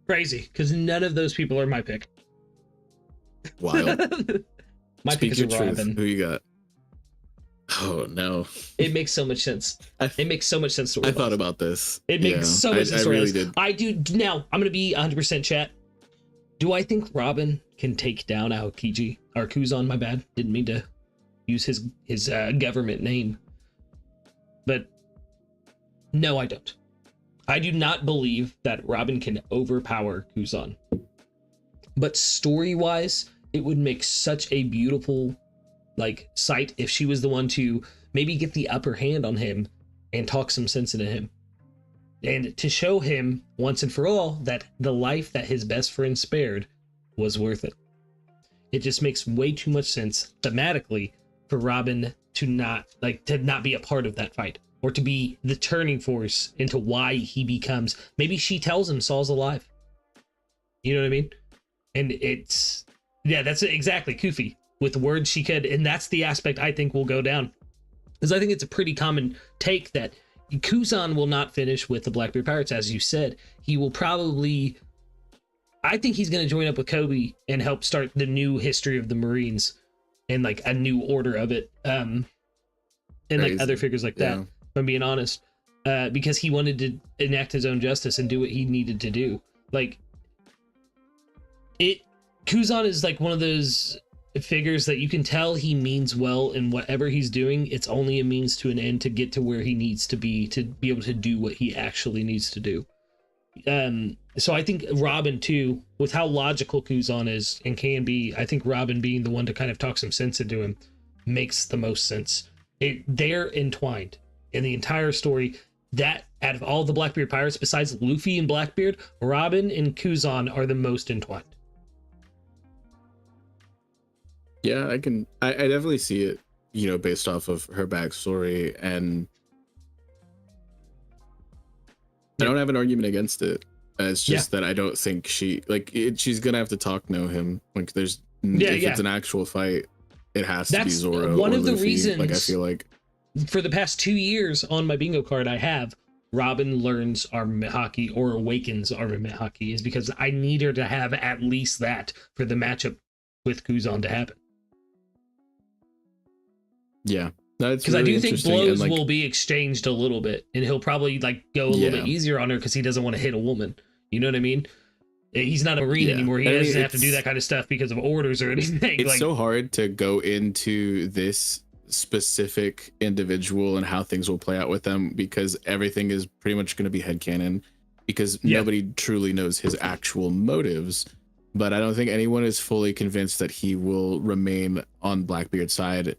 Crazy, because none of those people are my pick. Wild. My pick is Robin. Who you got? Oh no! It makes so much sense. It makes so much sense. I thought about this. It makes so much sense. I really did. I do. Now I'm gonna be 100% chat. Do I think Robin can take down Aokiji or Kuzan? My bad. Didn't mean to use his government name. But no, I don't. I do not believe that Robin can overpower Kuzan. But story-wise, it would make such a beautiful like sight if she was the one to maybe get the upper hand on him and talk some sense into him, and to show him once and for all that the life that his best friend spared was worth it. It just makes way too much sense thematically for Robin to not be a part of that fight, or to be the turning force into why he becomes. Maybe she tells him Saul's alive. You know what I mean? And it's that's exactly Kufi. With words she could, and that's the aspect I think will go down, because I think it's a pretty common take that Kuzan will not finish with the Blackbeard Pirates, as you said. He will probably, I think he's going to join up with Kube and help start the new history of the Marines and like a new order of it. And like other figures like that, if I'm being honest, because he wanted to enact his own justice and do what he needed to do. Like Kuzan is like one of those figures that you can tell he means well in whatever he's doing. It's only a means to an end to get to where he needs to be able to do what he actually needs to do. So I think Robin too, with how logical Kuzan is and can be, I think Robin being the one to kind of talk some sense into him makes the most sense. They're entwined in the entire story. That out of all the Blackbeard pirates, besides Luffy and Blackbeard, Robin and Kuzan are the most entwined. Yeah, I definitely see it, you know, based off of her backstory, and I don't have an argument against it. It's just that I don't think she's gonna have to know him. Like, there's it's an actual fight, it has to be Zoro. One of the Luffy. reasons, like, I feel like for the past 2 years on my bingo card, I have Robin learns armament haki or awakens armament haki, is because I need her to have at least that for the matchup with Kuzan to happen. Yeah, that's because really I do think blows will be exchanged a little bit, and he'll probably like go a little bit easier on her because he doesn't want to hit a woman. You know what I mean? He's not a Marine anymore. He doesn't have to do that kind of stuff because of orders or anything. It's so hard to go into this specific individual and how things will play out with them, because everything is pretty much going to be headcanon, because nobody truly knows his actual motives. But I don't think anyone is fully convinced that he will remain on Blackbeard's side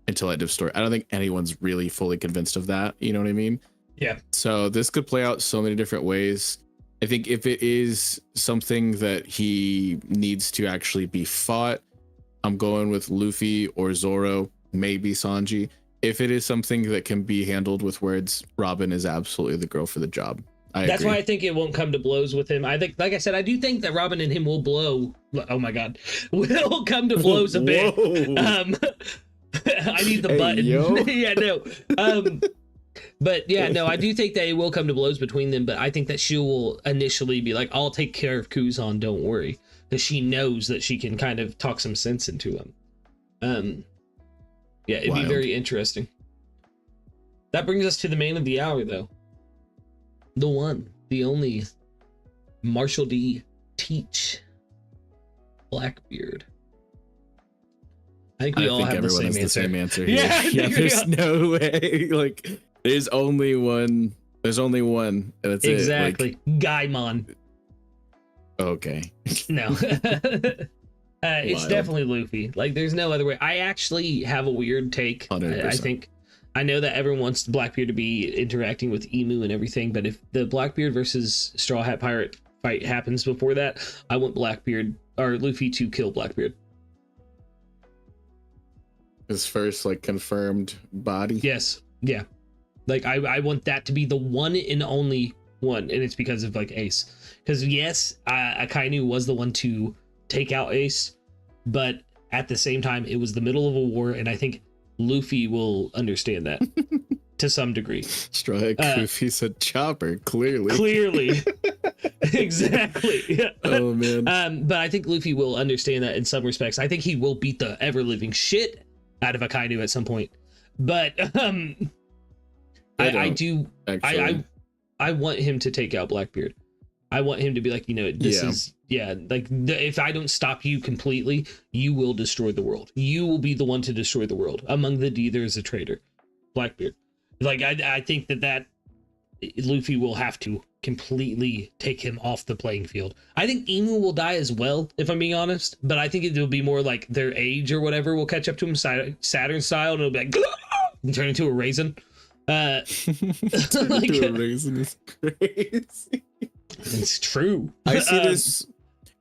until end of story. I don't think anyone's really fully convinced of that. You know what I mean? Yeah. So this could play out so many different ways. I think if it is something that he needs to actually be fought, I'm going with Luffy or Zoro, maybe Sanji. If it is something that can be handled with words, Robin is absolutely the girl for the job. That's why I think it won't come to blows with him. I think, like I said, I do think that Robin and him will blow. Oh my God, will come to blows a bit. I need the button. Yeah, no. But yeah, no, I do think that it will come to blows between them. But I think that she will initially be like, "I'll take care of Kuzan, don't worry," because she knows that she can kind of talk some sense into him. Yeah, it'd be very interesting. That brings us to the man of the hour, though. The one, the only, Marshall D. Teach, Blackbeard. I think we all have the same answer. Here. Yeah, there's no way. Like, there's only one. And that's exactly. Like, Gaimon. Okay. No. It's definitely Luffy. Like, there's no other way. I actually have a weird take. 100%. I know that everyone wants Blackbeard to be interacting with Emu and everything, but if the Blackbeard versus Straw Hat Pirate fight happens before that, I want Blackbeard or Luffy to kill Blackbeard. His first, like, confirmed body? Yes. Yeah. Like, I want that to be the one and only one, and it's because of, like, Ace. Because, yes, Akainu was the one to take out Ace, but at the same time, it was the middle of a war, and I think Luffy will understand that to some degree. Straw Hat Goofy said chopper, clearly. Exactly. Oh, man. But I think Luffy will understand that in some respects. I think he will beat the ever-living shit out of Akainu at some point. But I want him to take out Blackbeard. I want him to be like, you know, if I don't stop you completely, you will destroy the world. You will be the one to destroy the world. Among the D, there is a traitor, Blackbeard. Like, I think that Luffy will have to completely take him off the playing field. I think Emu will die as well, if I'm being honest, but I think it will be more like their age or whatever will catch up to him, Saturn style, and it'll be like, and turn into a raisin. Turn into a raisin is crazy. It's true. I see this.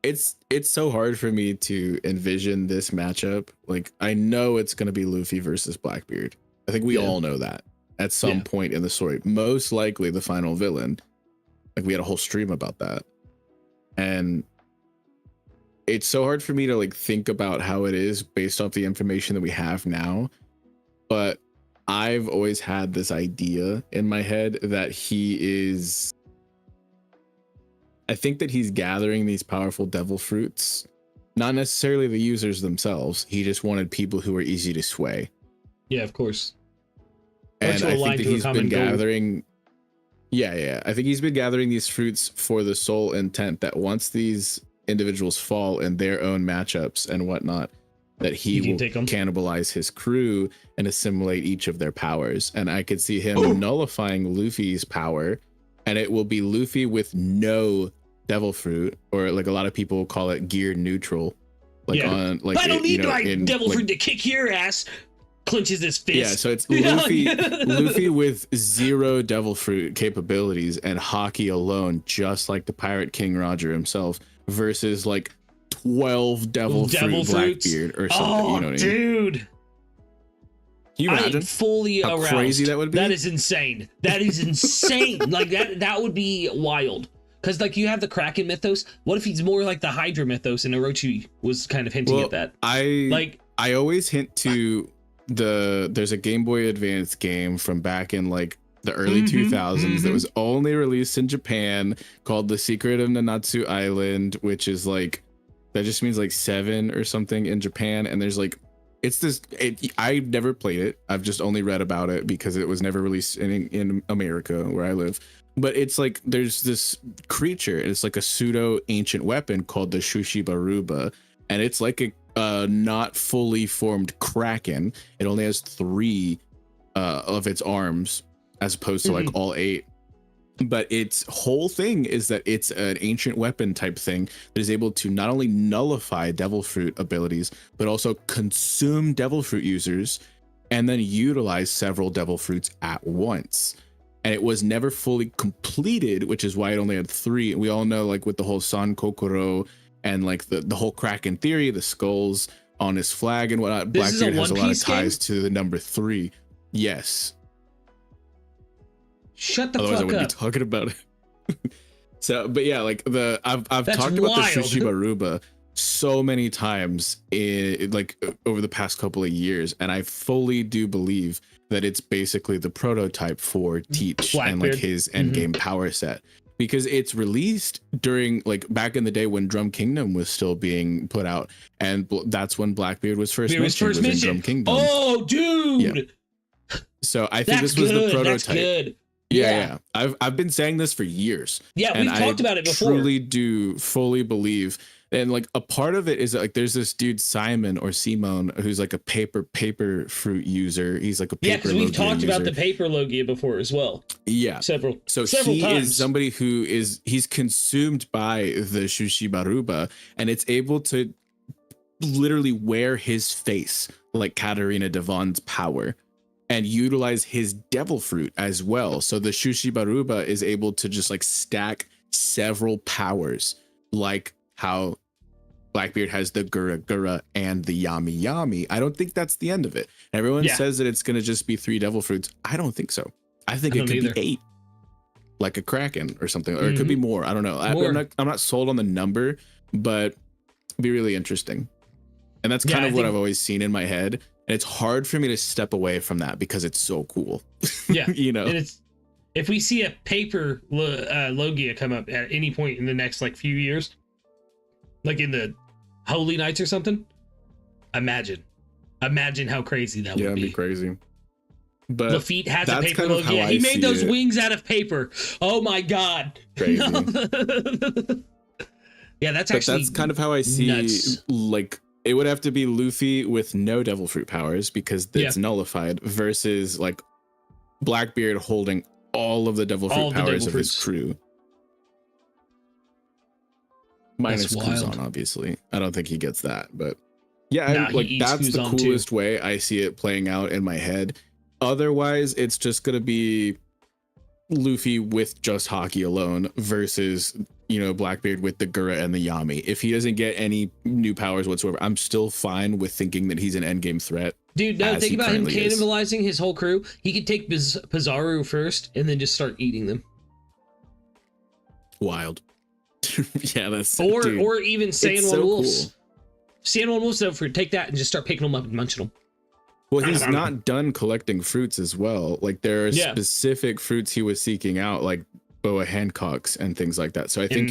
It's so hard for me to envision this matchup. Like, I know it's going to be Luffy versus Blackbeard. I think we all know that at some point in the story. Most likely the final villain. Like, we had a whole stream about that. And it's so hard for me to, like, think about how it is based off the information that we have now. But I've always had this idea in my head that I think that he's gathering these powerful devil fruits, not necessarily the users themselves. He just wanted people who were easy to sway. Yeah, of course. And I think that he's been gathering. Yeah. I think he's been gathering these fruits for the sole intent that once these individuals fall in their own matchups and whatnot, that he will cannibalize his crew and assimilate each of their powers. And I could see him nullifying Luffy's power, and it will be Luffy with no devil fruit, or like a lot of people call it gear neutral. Like on like I don't need my devil fruit to kick your ass. Clenches his fist. Yeah, so it's Luffy with 0 devil fruit capabilities and Haki alone, just like the Pirate King Roger himself, versus like 12 devil fruit Blackbeard or something. Oh, you know what dude. I mean? Can you imagine I'm fully how aroused. crazy that would be? That is insane. That is insane. Like that would be wild. Because like you have the Kraken mythos. What if he's more like the Hydra mythos? And Orochi was kind of hinting at that. I always hint to there's a Game Boy Advance game from back in like the early 2000s that was only released in Japan called The Secret of Nanatsu Island, which is like, that just means like 7 or something in Japan. And there's like, I've never played it. I've just only read about it because it was never released in America where I live. But it's like, there's this creature, it's like a pseudo ancient weapon called the Shushibaruba. And it's like a not fully formed kraken. It only has 3 of its arms as opposed to like all 8. But its whole thing is that it's an ancient weapon type thing that is able to not only nullify devil fruit abilities, but also consume devil fruit users and then utilize several devil fruits at once. And it was never fully completed, which is why it only had 3. We all know, like with the whole San Kokoro and like the whole Kraken theory, the skulls on his flag and whatnot. Blackbeard has a lot of ties to the number 3. Yes. Shut the Otherwise, fuck I wouldn't up. be talking about it. So, but yeah, like I've talked about the Shushibaruba so many times like over the past couple of years, and I fully do believe that it's basically the prototype for Teach Blackbeard and like his endgame power set. Because it's released during like back in the day when Drum Kingdom was still being put out, and that's when Blackbeard was first mentioned, was in Drum Kingdom. Oh, dude! Yeah. So I think this was the prototype. That's good. Yeah. I've been saying this for years. Yeah, we've talked about it before. I truly do fully believe, and like a part of it is like there's this dude Simon who's like a paper fruit user. He's like a paper because we've talked about the paper Logia before as well. Yeah, several he times. Is somebody who he's consumed by the Shushibaruba, and it's able to literally wear his face like Katarina Devon's power and utilize his devil fruit as well. So the Shushibaruba is able to just like stack several powers, like how Blackbeard has the Gura Gura and the Yami Yami. I don't think that's the end of it. Everyone says that it's going to just be 3 devil fruits. I don't think so. I think it could be 8, like a Kraken or something, or it could be more. I don't know. I'm not sold on the number, but it'd be really interesting. And that's kind of what I've always seen in my head. And it's hard for me to step away from that because it's so cool. Yeah. You know, and it's, if we see a paper Logia come up at any point in the next like few years, like in the Holy Knights or something, imagine how crazy that would be. Yeah, it'd be crazy. But Lafitte has a paper Logia. He made those wings out of paper. Oh my god. Crazy. Yeah, that's kind of how I see nuts. Like it would have to be Luffy with no devil fruit powers because it's nullified versus like Blackbeard holding all of the devil fruit powers of his crew. Minus Kuzan, obviously. I don't think he gets that, but yeah, that's the coolest way I see it playing out in my head. Otherwise, it's just gonna be Luffy with just Haki alone versus, you know, Blackbeard with the Gura and the Yami. If he doesn't get any new powers whatsoever, I'm still fine with thinking that he's an endgame threat. Dude, no, think about him cannibalizing his whole crew. He could take Pizarro first and then just start eating them. Wild. Yeah, that's or even San Juan Wolves. San Juan Wolves, though, take that and just start picking them up and munching them. Well, he's not done collecting fruits as well. Like there are specific fruits he was seeking out, like Boa Hancocks and things like that. So I think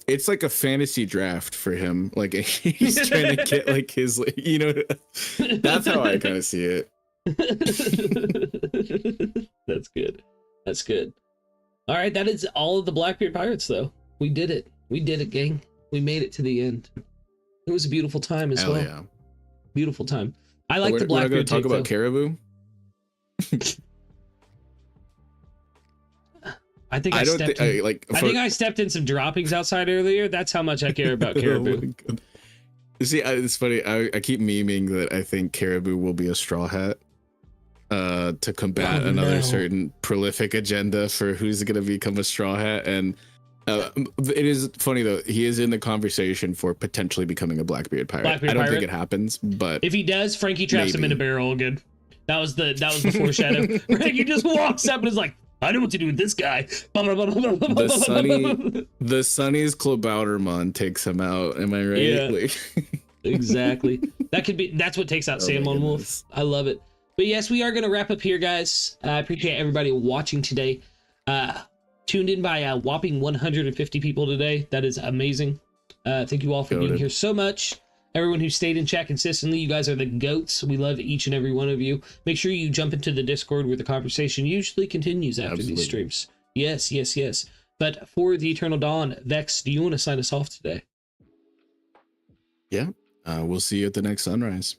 it's like a fantasy draft for him. Like he's trying to get like his, you know, that's how I kind of see it. That's good. That's good. All right, that is all of the Blackbeard Pirates, though. We did it. We did it, gang. We made it to the end. It was a beautiful time as well. Yeah. Beautiful time. I like the Blackbeard. We're not going to talk about Caribou. I think I stepped in some droppings outside earlier. That's how much I care about Caribou. See, it's funny. I keep memeing that I think Caribou will be a Straw Hat to combat another certain prolific agenda for who's going to become a Straw Hat. And it is funny, though. He is in the conversation for potentially becoming a Blackbeard pirate. I don't think it happens, but if he does, Frankie traps him in a barrel again. That was the foreshadow. Frankie just walks up and is like, I know what to do with this guy. The Sunny's Klabautermon takes him out. Am I right? Yeah. Exactly. That's what takes out Sam Lone Wolf. I love it. But yes, we are going to wrap up here, guys. I appreciate everybody watching today. Tuned in by a whopping 150 people today. That is amazing. Thank you all for being here so much. Everyone who stayed in chat consistently, you guys are the GOATs. We love each and every one of you. Make sure you jump into the Discord where the conversation usually continues after these streams. Yes, yes, yes. But for the Eternal Dawn, Vex, do you want to sign us off today? Yeah. We'll see you at the next sunrise.